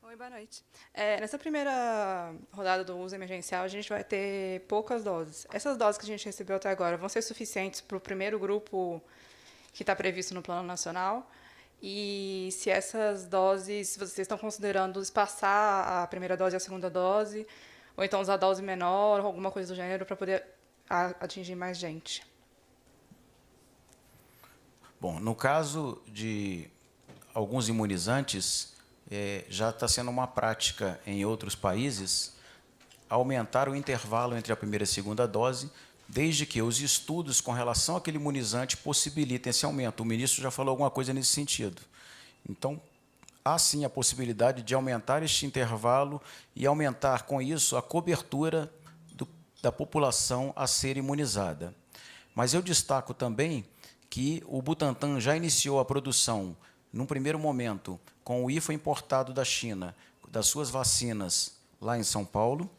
Oi, boa noite. Nessa primeira rodada do uso emergencial, a gente vai ter poucas doses. Essas doses que a gente recebeu até agora vão ser suficientes para o primeiro grupo que está previsto no Plano Nacional? E se essas doses, vocês estão considerando espaçar a primeira dose e a segunda dose, ou então usar dose menor, ou alguma coisa do gênero, para poder atingir mais gente? Bom, no caso de alguns imunizantes, já está sendo uma prática em outros países aumentar o intervalo entre a primeira e a segunda dose, desde que os estudos com relação àquele imunizante possibilitem esse aumento. O ministro já falou alguma coisa nesse sentido. Então, há sim a possibilidade de aumentar este intervalo e aumentar, com isso, a cobertura da população a ser imunizada. Mas eu destaco também que o Butantan já iniciou a produção, num primeiro momento, com o IFA importado da China, das suas vacinas lá em São Paulo.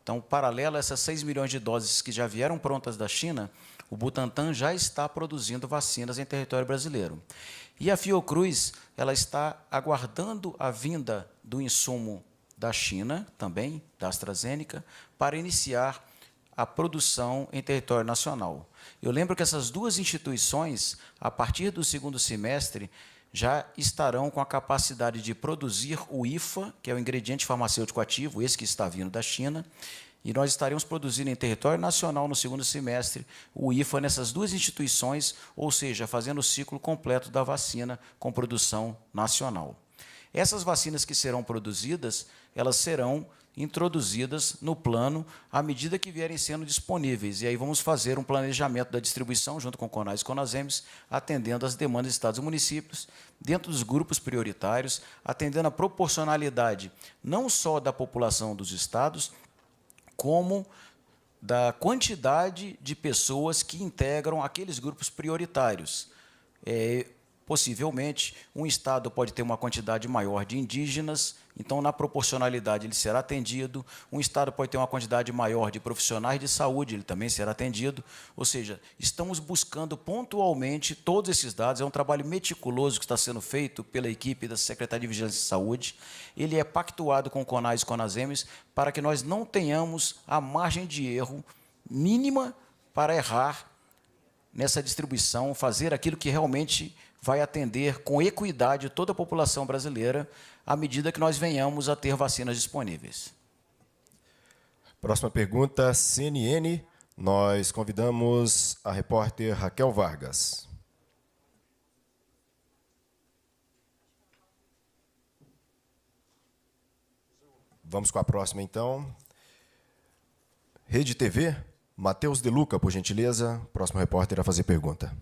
Então, paralelo a essas 6 milhões de doses que já vieram prontas da China, o Butantan já está produzindo vacinas em território brasileiro. E a Fiocruz, ela está aguardando a vinda do insumo da China, também, da AstraZeneca, para iniciar a produção em território nacional. Eu lembro que essas duas instituições, a partir do segundo semestre, já estarão com a capacidade de produzir o IFA, que é o ingrediente farmacêutico ativo, esse que está vindo da China, e nós estaremos produzindo em território nacional no segundo semestre o IFA nessas duas instituições, ou seja, fazendo o ciclo completo da vacina com produção nacional. Essas vacinas que serão produzidas, elas serão introduzidas no plano à medida que vierem sendo disponíveis. E aí vamos fazer um planejamento da distribuição junto com o CONAS e CONASEMES, atendendo às demandas de estados e municípios, dentro dos grupos prioritários, atendendo a proporcionalidade não só da população dos estados, como da quantidade de pessoas que integram aqueles grupos prioritários. Possivelmente, um estado pode ter uma quantidade maior de indígenas, então, na proporcionalidade, ele será atendido. Um estado pode ter uma quantidade maior de profissionais de saúde, ele também será atendido. Ou seja, estamos buscando pontualmente todos esses dados. É um trabalho meticuloso que está sendo feito pela equipe da Secretaria de Vigilância e Saúde. Ele é pactuado com o CONAS e CONASEMES para que nós não tenhamos a margem de erro mínima para errar nessa distribuição, fazer aquilo que realmente vai atender com equidade toda a população brasileira, à medida que nós venhamos a ter vacinas disponíveis. Próxima pergunta, CNN. Nós convidamos a repórter Raquel Vargas. Vamos com a próxima, então. Rede TV, Matheus De Luca, por gentileza. Próximo repórter a fazer pergunta.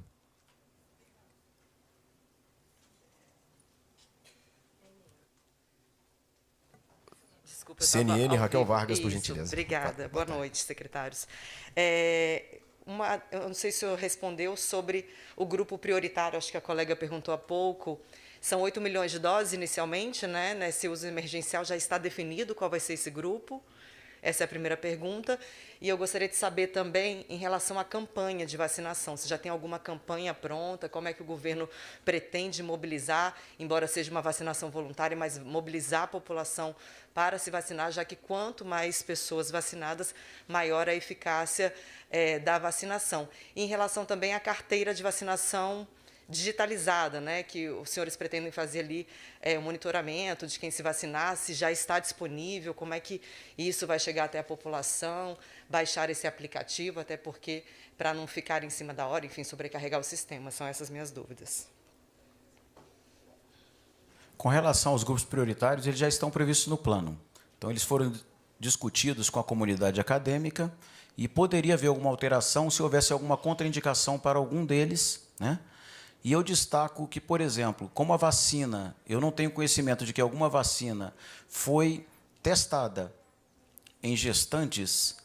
CNN, Raquel Vargas, por gentileza. Obrigada. Boa noite, secretários. Eu não sei se o senhor respondeu sobre o grupo prioritário, acho que a colega perguntou há pouco. São 8 milhões de doses inicialmente, né? Nesse uso emergencial já está definido qual vai ser esse grupo? Essa é a primeira pergunta. E eu gostaria de saber também em relação à campanha de vacinação. Se já tem alguma campanha pronta, como é que o governo pretende mobilizar, embora seja uma vacinação voluntária, mas mobilizar a população para se vacinar, já que quanto mais pessoas vacinadas, maior a eficácia da vacinação. E em relação também à carteira de vacinação digitalizada, né, que os senhores pretendem fazer ali o monitoramento de quem se vacinar, se já está disponível, como é que isso vai chegar até a população, baixar esse aplicativo, até porque, para não ficar em cima da hora, enfim, sobrecarregar o sistema. São essas minhas dúvidas. Com relação aos grupos prioritários, eles já estão previstos no plano. Então, eles foram discutidos com a comunidade acadêmica e poderia haver alguma alteração se houvesse alguma contraindicação para algum deles, né? E eu destaco que, por exemplo, como a vacina, eu não tenho conhecimento de que alguma vacina foi testada em gestantes,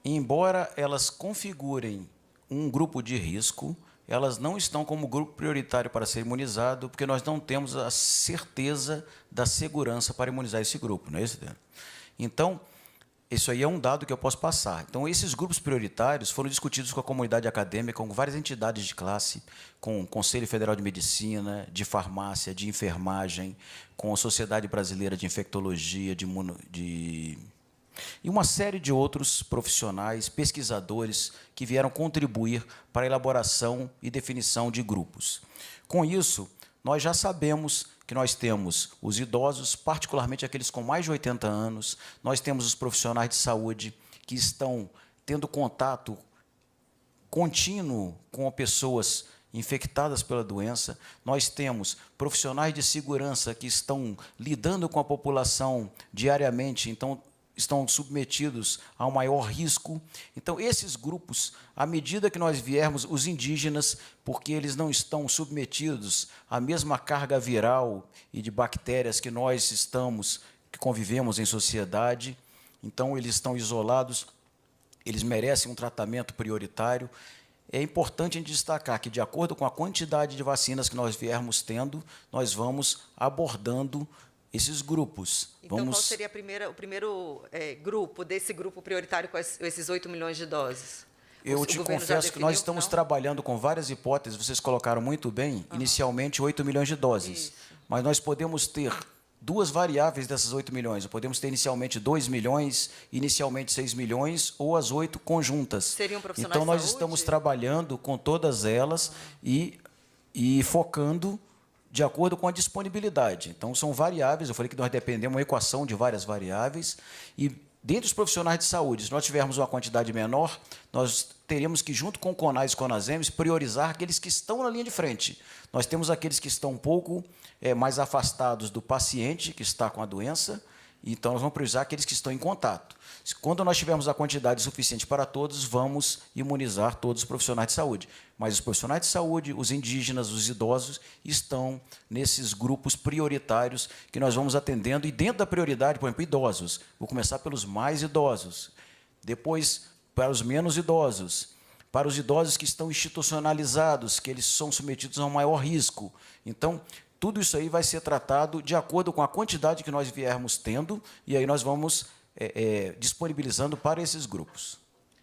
embora elas configurem um grupo de risco, elas não estão como grupo prioritário para ser imunizado, porque nós não temos a certeza da segurança para imunizar esse grupo, não é isso, Daniel? Então, isso aí é um dado que eu posso passar. Então, esses grupos prioritários foram discutidos com a comunidade acadêmica, com várias entidades de classe, com o Conselho Federal de Medicina, de Farmácia, de Enfermagem, com a Sociedade Brasileira de Infectologia, e uma série de outros profissionais, pesquisadores, que vieram contribuir para a elaboração e definição de grupos. Com isso, nós já sabemos que nós temos os idosos, particularmente aqueles com mais de 80 anos, nós temos os profissionais de saúde que estão tendo contato contínuo com pessoas infectadas pela doença, nós temos profissionais de segurança que estão lidando com a população diariamente, então estão submetidos a um maior risco. Então, esses grupos, à medida que nós viermos, os indígenas, porque eles não estão submetidos à mesma carga viral e de bactérias que nós estamos, que convivemos em sociedade, então eles estão isolados, eles merecem um tratamento prioritário. É importante a gente destacar que, de acordo com a quantidade de vacinas que nós viermos tendo, nós vamos abordando esses grupos. Então, qual seria o primeiro grupo desse grupo prioritário com esses 8 milhões de doses? Eu te confesso que nós estamos trabalhando com várias hipóteses, vocês colocaram muito bem, inicialmente 8 milhões de doses, isso. Mas nós podemos ter duas variáveis dessas 8 milhões. Podemos ter inicialmente 2 milhões, inicialmente 6 milhões, ou as 8 conjuntas. Seriam profissionais então, nós de saúde? estamos trabalhando com todas elas e focando de acordo com a disponibilidade. Então, são variáveis, eu falei que nós dependemos de uma equação de várias variáveis, e dentre os profissionais de saúde, se nós tivermos uma quantidade menor, nós teremos que, junto com o CONAS e o CONASEMS, priorizar aqueles que estão na linha de frente. Nós temos aqueles que estão um pouco mais afastados do paciente que está com a doença, então nós vamos priorizar aqueles que estão em contato. Quando nós tivermos a quantidade suficiente para todos, vamos imunizar todos os profissionais de saúde. Mas os profissionais de saúde, os indígenas, os idosos, estão nesses grupos prioritários que nós vamos atendendo. E dentro da prioridade, por exemplo, idosos. Vou começar pelos mais idosos, depois para os menos idosos, para os idosos que estão institucionalizados, que eles são submetidos a um maior risco. Então, tudo isso aí vai ser tratado de acordo com a quantidade que nós viermos tendo, e aí nós vamos disponibilizando para esses grupos.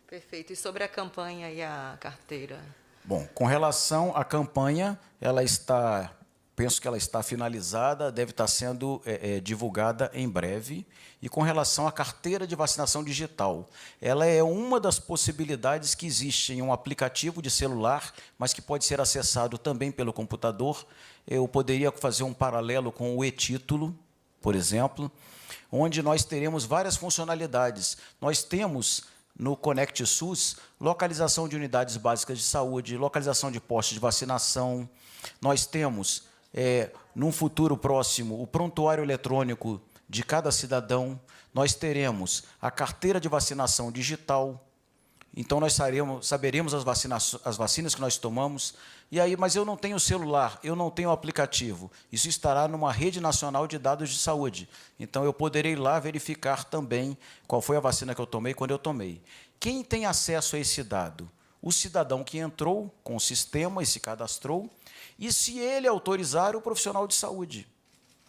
Perfeito. E sobre a campanha e a carteira? Bom, com relação à campanha, ela está, penso que ela está finalizada, deve estar sendo divulgada em breve. E com relação à carteira de vacinação digital, ela é uma das possibilidades que existe em um aplicativo de celular, mas que pode ser acessado também pelo computador. Eu poderia fazer um paralelo com o e-título, por exemplo, onde nós teremos várias funcionalidades. Nós temos no Conect SUS localização de unidades básicas de saúde, localização de postos de vacinação. Nós temos, num futuro próximo, o prontuário eletrônico de cada cidadão. Nós teremos a carteira de vacinação digital. Então, nós saberemos as vacinas que nós tomamos. E aí, mas eu não tenho celular, eu não tenho aplicativo. Isso estará numa rede nacional de dados de saúde. Então, eu poderei ir lá verificar também qual foi a vacina que eu tomei, quando eu tomei. Quem tem acesso a esse dado? O cidadão que entrou com o sistema e se cadastrou, e, se ele autorizar, o profissional de saúde.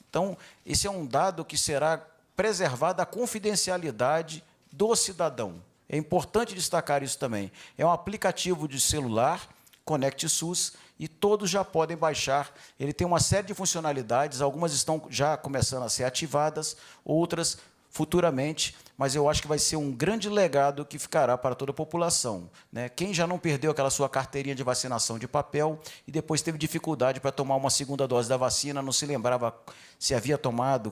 Então, esse é um dado que será preservado a confidencialidade do cidadão. É importante destacar isso também. É um aplicativo de celular, Conect SUS, e todos já podem baixar. Ele tem uma série de funcionalidades, algumas estão já começando a ser ativadas, outras futuramente, mas eu acho que vai ser um grande legado que ficará para toda a população, né? Quem já não perdeu aquela sua carteirinha de vacinação de papel e depois teve dificuldade para tomar uma segunda dose da vacina, não se lembrava se havia tomado,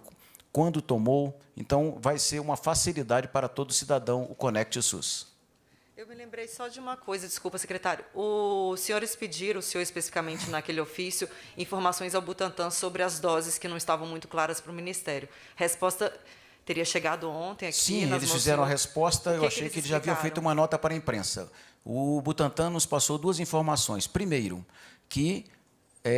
quando tomou, então vai ser uma facilidade para todo cidadão o Conect SUS. Eu me lembrei só de uma coisa, desculpa, secretário. Os senhores pediram, o senhor especificamente naquele ofício, informações ao Butantan sobre as doses que não estavam muito claras para o Ministério. Resposta teria chegado ontem aqui. Sim, eles fizeram a resposta, eu achei que eles já haviam feito uma nota para a imprensa. O Butantan nos passou duas informações. Primeiro, que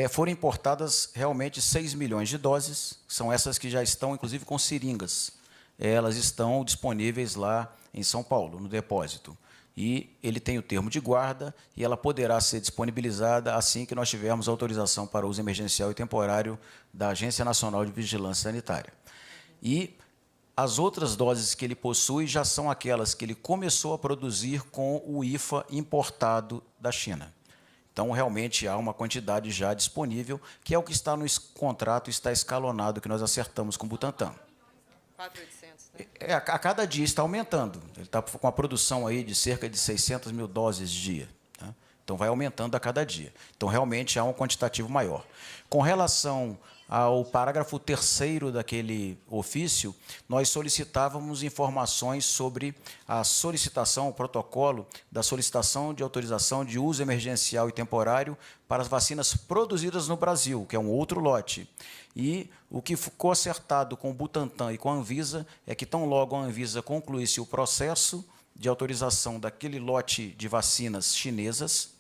foram importadas realmente 6 milhões de doses, são essas que já estão, inclusive, com seringas. Elas estão disponíveis lá em São Paulo, no depósito. E ele tem o termo de guarda e ela poderá ser disponibilizada assim que nós tivermos autorização para uso emergencial e temporário da Agência Nacional de Vigilância Sanitária. E as outras doses que ele possui já são aquelas que ele começou a produzir com o IFA importado da China. Então, realmente, há uma quantidade já disponível, que é o que está no contrato, está escalonado, que nós acertamos com o Butantan. 4.800, né? A cada dia está aumentando. Ele está com a produção aí de cerca de 600 mil doses dia. Tá? Então, vai aumentando a cada dia. Então, realmente, há um quantitativo maior. Com relação ao parágrafo 3º daquele ofício, nós solicitávamos informações sobre a solicitação, o protocolo da solicitação de autorização de uso emergencial e temporário para as vacinas produzidas no Brasil, que é um outro lote. E o que ficou acertado com o Butantan e com a Anvisa é que, tão logo a Anvisa concluísse o processo de autorização daquele lote de vacinas chinesas,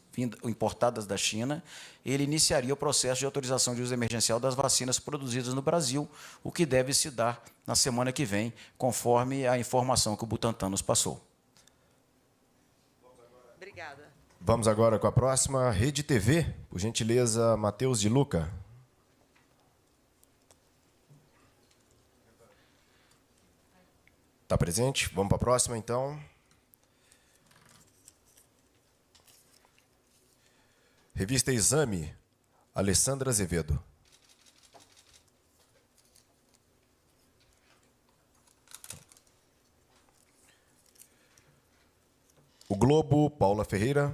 importadas da China, ele iniciaria o processo de autorização de uso emergencial das vacinas produzidas no Brasil, o que deve se dar na semana que vem, conforme a informação que o Butantan nos passou. Obrigada. Vamos agora com a próxima, Rede TV. Por gentileza, Matheus de Luca. Está presente? Vamos para a próxima, então. Revista Exame, Alessandra Azevedo. O Globo, Paula Ferreira.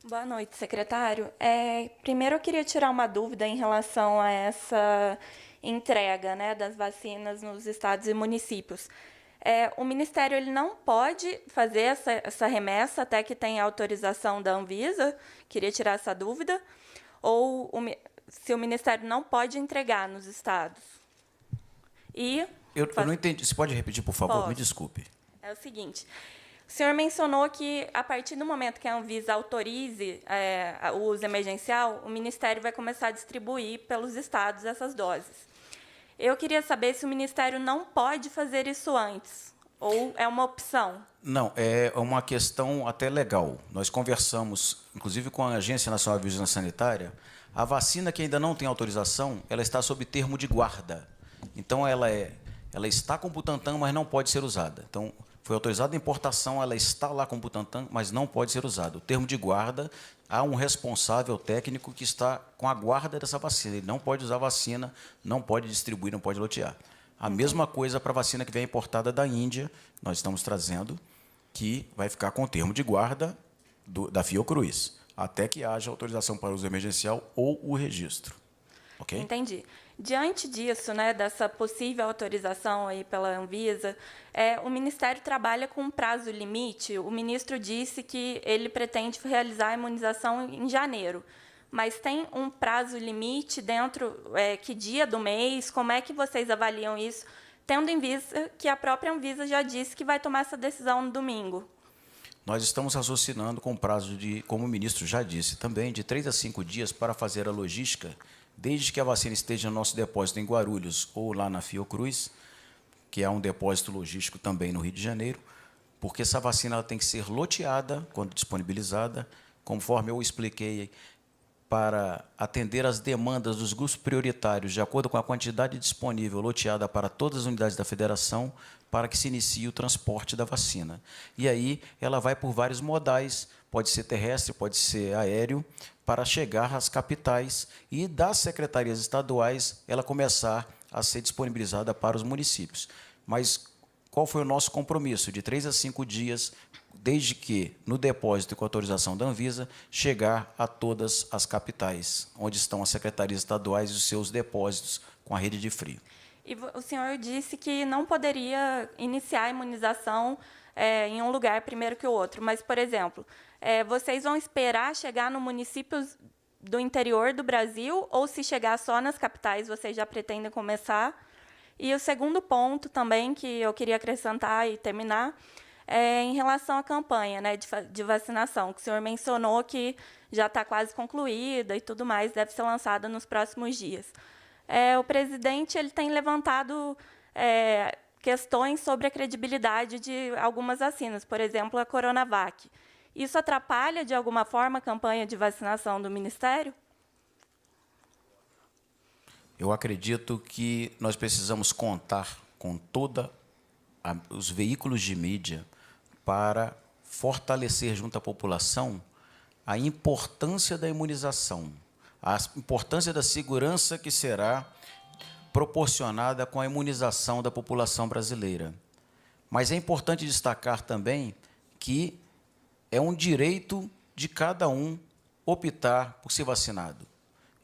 Boa noite, secretário. Primeiro, eu queria tirar uma dúvida em relação a essa entrega, né, das vacinas nos estados e municípios. O Ministério ele não pode fazer essa remessa até que tenha autorização da Anvisa? Queria tirar essa dúvida. Ou se o Ministério não pode entregar nos estados? Eu não entendi. Você pode repetir, por favor? Posso. Me desculpe. É o seguinte. O senhor mencionou que, a partir do momento que a Anvisa autorize o uso emergencial, o Ministério vai começar a distribuir pelos estados essas doses. Eu queria saber se o Ministério não pode fazer isso antes, ou é uma opção? Não, é uma questão até legal. Nós conversamos, inclusive, com a Agência Nacional de Vigilância Sanitária. A vacina que ainda não tem autorização, ela está sob termo de guarda. Então, ela está com o Butantan, mas não pode ser usada. Então, foi autorizada a importação, ela está lá com o Butantan, mas não pode ser usada. O termo de guarda, há um responsável técnico que está com a guarda dessa vacina. Ele não pode usar a vacina, não pode distribuir, não pode lotear. A mesma coisa para a vacina que vem importada da Índia, nós estamos trazendo, que vai ficar com o termo de guarda da Fiocruz, até que haja autorização para uso emergencial ou o registro. Ok? Entendi. Diante disso, né, dessa possível autorização aí pela Anvisa, o Ministério trabalha com um prazo limite. O ministro disse que ele pretende realizar a imunização em janeiro. Mas tem um prazo limite dentro, que dia do mês? Como é que vocês avaliam isso, tendo em vista que a própria Anvisa já disse que vai tomar essa decisão no domingo? Nós estamos raciocinando com prazo de, como o ministro já disse também, de 3 a 5 dias para fazer a logística, desde que a vacina esteja no nosso depósito em Guarulhos ou lá na Fiocruz, que é um depósito logístico também no Rio de Janeiro, porque essa vacina ela tem que ser loteada quando disponibilizada, conforme eu expliquei, para atender às demandas dos grupos prioritários, de acordo com a quantidade disponível loteada para todas as unidades da federação, para que se inicie o transporte da vacina. E aí ela vai por vários modais, pode ser terrestre, pode ser aéreo, para chegar às capitais e das secretarias estaduais ela começar a ser disponibilizada para os municípios. Mas qual foi o nosso compromisso? De 3 a 5 dias, desde que, no depósito e com autorização da Anvisa, chegar a todas as capitais, onde estão as secretarias estaduais e os seus depósitos com a rede de frio. E o senhor disse que não poderia iniciar a imunização em um lugar primeiro que o outro. Mas, por exemplo, vocês vão esperar chegar no município do interior do Brasil, ou se chegar só nas capitais, vocês já pretendem começar? E o segundo ponto também que eu queria acrescentar e terminar em relação à campanha, né, de vacinação, que o senhor mencionou que já está quase concluída e tudo mais, deve ser lançada nos próximos dias. O presidente ele tem levantado questões sobre a credibilidade de algumas vacinas, por exemplo, a Coronavac. Isso atrapalha, de alguma forma, a campanha de vacinação do Ministério? Eu acredito que nós precisamos contar com todos os veículos de mídia para fortalecer junto à população a importância da imunização, a importância da segurança que será proporcionada com a imunização da população brasileira. Mas é importante destacar também que é um direito de cada um optar por ser vacinado.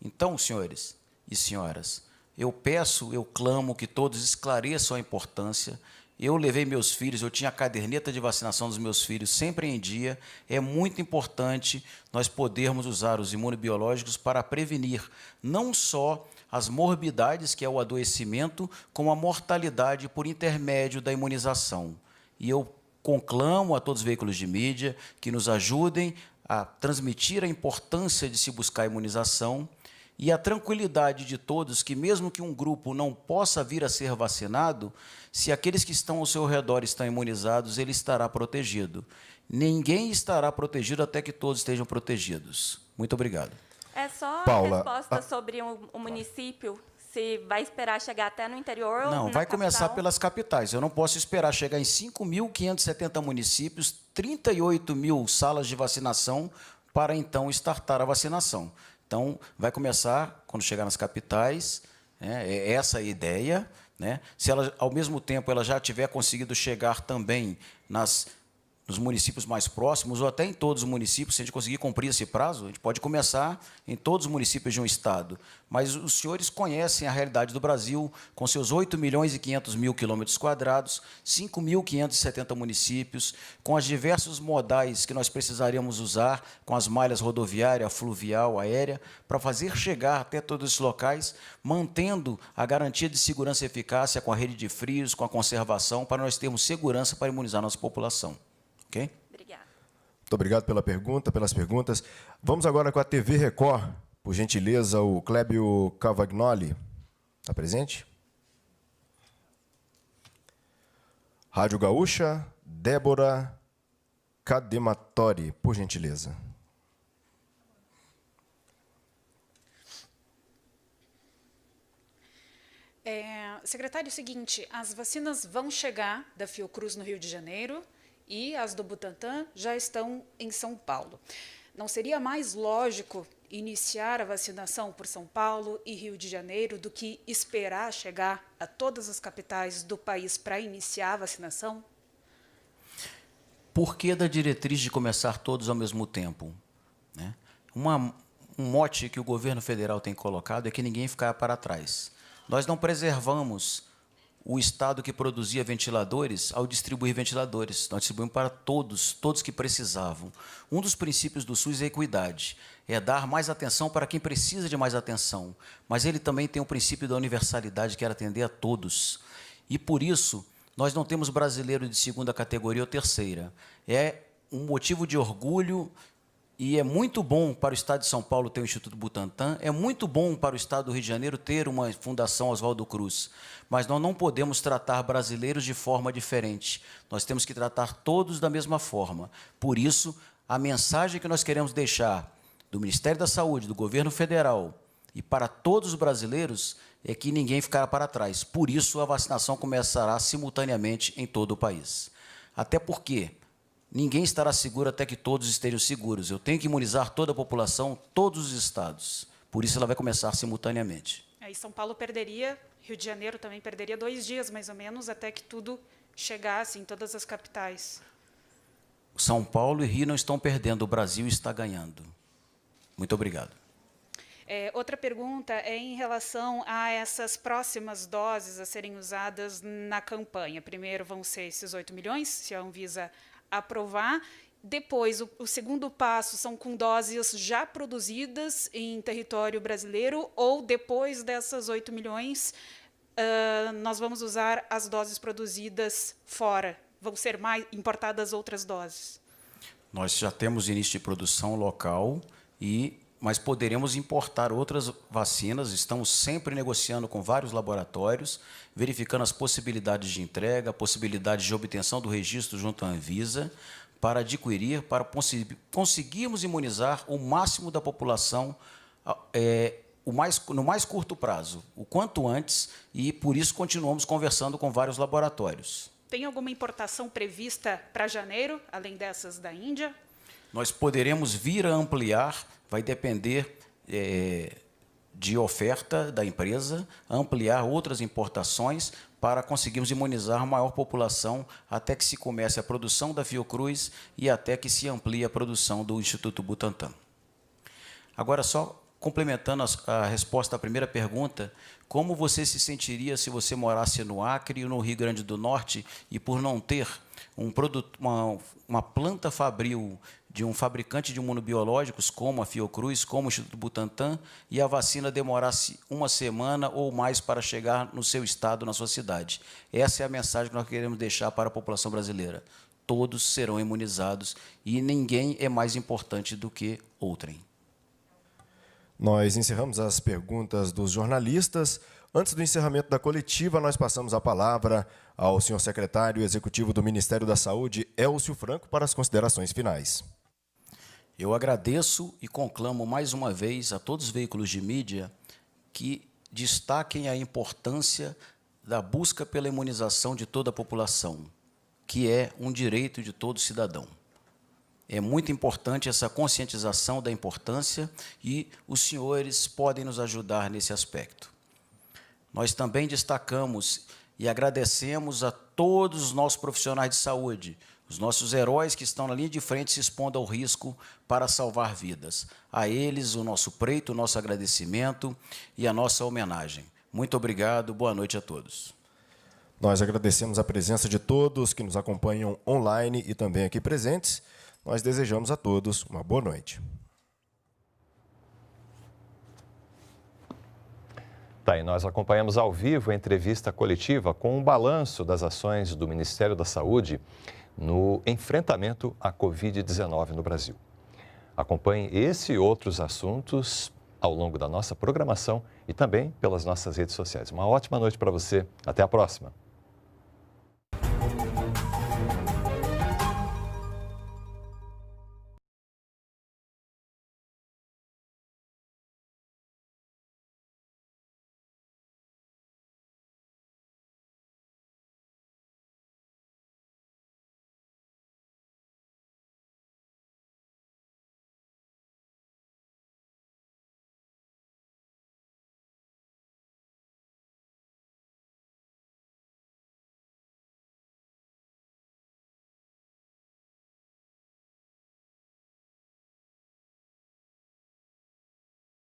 Então, senhores e senhoras, eu peço, eu clamo que todos esclareçam a importância. Eu levei meus filhos, eu tinha a caderneta de vacinação dos meus filhos sempre em dia. É muito importante nós podermos usar os imunobiológicos para prevenir não só as morbidades, que é o adoecimento, como a mortalidade por intermédio da imunização. E eu conclamo a todos os veículos de mídia que nos ajudem a transmitir a importância de se buscar a imunização e a tranquilidade de todos que, mesmo que um grupo não possa vir a ser vacinado, se aqueles que estão ao seu redor estão imunizados, ele estará protegido. Ninguém estará protegido até que todos estejam protegidos. Muito obrigado. É só Paula, a resposta sobre o município, se vai esperar chegar até no interior ou Não, na vai começar capital? pelas capitais. Eu não posso esperar chegar em 5.570 municípios, 38 mil salas de vacinação, para então startar a vacinação. Então, vai começar quando chegar nas capitais, né? É essa a ideia, né? Se ela, ao mesmo tempo, ela já tiver conseguido chegar também nos municípios mais próximos, ou até em todos os municípios, se a gente conseguir cumprir esse prazo, a gente pode começar em todos os municípios de um estado. Mas os senhores conhecem a realidade do Brasil, com seus 8.500.000 quilômetros quadrados, 5.570 municípios, com as diversos modais que nós precisaríamos usar, com as malhas rodoviária, fluvial, aérea, para fazer chegar até todos esses locais, mantendo a garantia de segurança e eficácia com a rede de frios, com a conservação, para nós termos segurança para imunizar a nossa população. Ok? Obrigada. Muito obrigado pelas perguntas. Vamos agora com a TV Record. Por gentileza, o Clébio Cavagnoli. Está presente? Rádio Gaúcha, Débora Cadematori, por gentileza. Secretário, é o seguinte, as vacinas vão chegar da Fiocruz no Rio de Janeiro e as do Butantan já estão em São Paulo. Não seria mais lógico iniciar a vacinação por São Paulo e Rio de Janeiro do que esperar chegar a todas as capitais do país para iniciar a vacinação? Por que da diretriz de começar todos ao mesmo tempo? Né? Um mote que o governo federal tem colocado é que ninguém ficar para trás. Nós não preservamos o Estado que produzia ventiladores ao distribuir ventiladores. Nós distribuímos para todos que precisavam. Um dos princípios do SUS é a equidade, é dar mais atenção para quem precisa de mais atenção, mas ele também tem o princípio da universalidade, que é atender a todos. E, por isso, nós não temos brasileiro de segunda categoria ou terceira. É um motivo de orgulho. E é muito bom para o Estado de São Paulo ter o Instituto Butantan, é muito bom para o Estado do Rio de Janeiro ter uma Fundação Oswaldo Cruz, mas nós não podemos tratar brasileiros de forma diferente. Nós temos que tratar todos da mesma forma. Por isso, a mensagem que nós queremos deixar do Ministério da Saúde, do governo federal e para todos os brasileiros é que ninguém ficará para trás. Por isso, a vacinação começará simultaneamente em todo o país. Até porque ninguém estará seguro até que todos estejam seguros. Eu tenho que imunizar toda a população, todos os estados. Por isso, ela vai começar simultaneamente. Aí São Paulo perderia, Rio de Janeiro também perderia 2 dias, mais ou menos, até que tudo chegasse em todas as capitais. São Paulo e Rio não estão perdendo, o Brasil está ganhando. Muito obrigado. Outra pergunta é em relação a essas próximas doses a serem usadas na campanha. Primeiro vão ser esses 8 milhões, se a Anvisa aprovar. Depois, o segundo passo são com doses já produzidas em território brasileiro, ou depois dessas 8 milhões, nós vamos usar as doses produzidas fora? Vão ser mais importadas outras doses? Nós já temos início de produção local, mas poderemos importar outras vacinas. Estamos sempre negociando com vários laboratórios, verificando as possibilidades de entrega, possibilidades de obtenção do registro junto à Anvisa, para adquirir, para conseguirmos imunizar o máximo da população no mais curto prazo, o quanto antes, e por isso continuamos conversando com vários laboratórios. Tem alguma importação prevista para janeiro, além dessas da Índia? Nós poderemos vir a ampliar, vai depender de oferta da empresa, ampliar outras importações para conseguirmos imunizar a maior população até que se comece a produção da Fiocruz e até que se amplie a produção do Instituto Butantan. Agora, só complementando a resposta à primeira pergunta, como você se sentiria se você morasse no Acre ou no Rio Grande do Norte e por não ter uma planta fabril de um fabricante de imunobiológicos, como a Fiocruz, como o Instituto Butantan, e a vacina demorasse uma semana ou mais para chegar no seu estado, na sua cidade? Essa é a mensagem que nós queremos deixar para a população brasileira. Todos serão imunizados e ninguém é mais importante do que outrem. Nós encerramos as perguntas dos jornalistas. Antes do encerramento da coletiva, nós passamos a palavra ao senhor secretário executivo do Ministério da Saúde, Elcio Franco, para as considerações finais. Eu agradeço e conclamo mais uma vez a todos os veículos de mídia que destaquem a importância da busca pela imunização de toda a população, que é um direito de todo cidadão. É muito importante essa conscientização da importância e os senhores podem nos ajudar nesse aspecto. Nós também destacamos e agradecemos a todos os nossos profissionais de saúde, os nossos heróis que estão na linha de frente se expondo ao risco para salvar vidas. A eles o nosso preito, o nosso agradecimento e a nossa homenagem. Muito obrigado, boa noite a todos. Nós agradecemos a presença de todos que nos acompanham online e também aqui presentes. Nós desejamos a todos uma boa noite. Tá, e nós acompanhamos ao vivo a entrevista coletiva com um balanço das ações do Ministério da Saúde no enfrentamento à Covid-19 no Brasil. Acompanhe esse e outros assuntos ao longo da nossa programação e também pelas nossas redes sociais. Uma ótima noite para você. Até a próxima.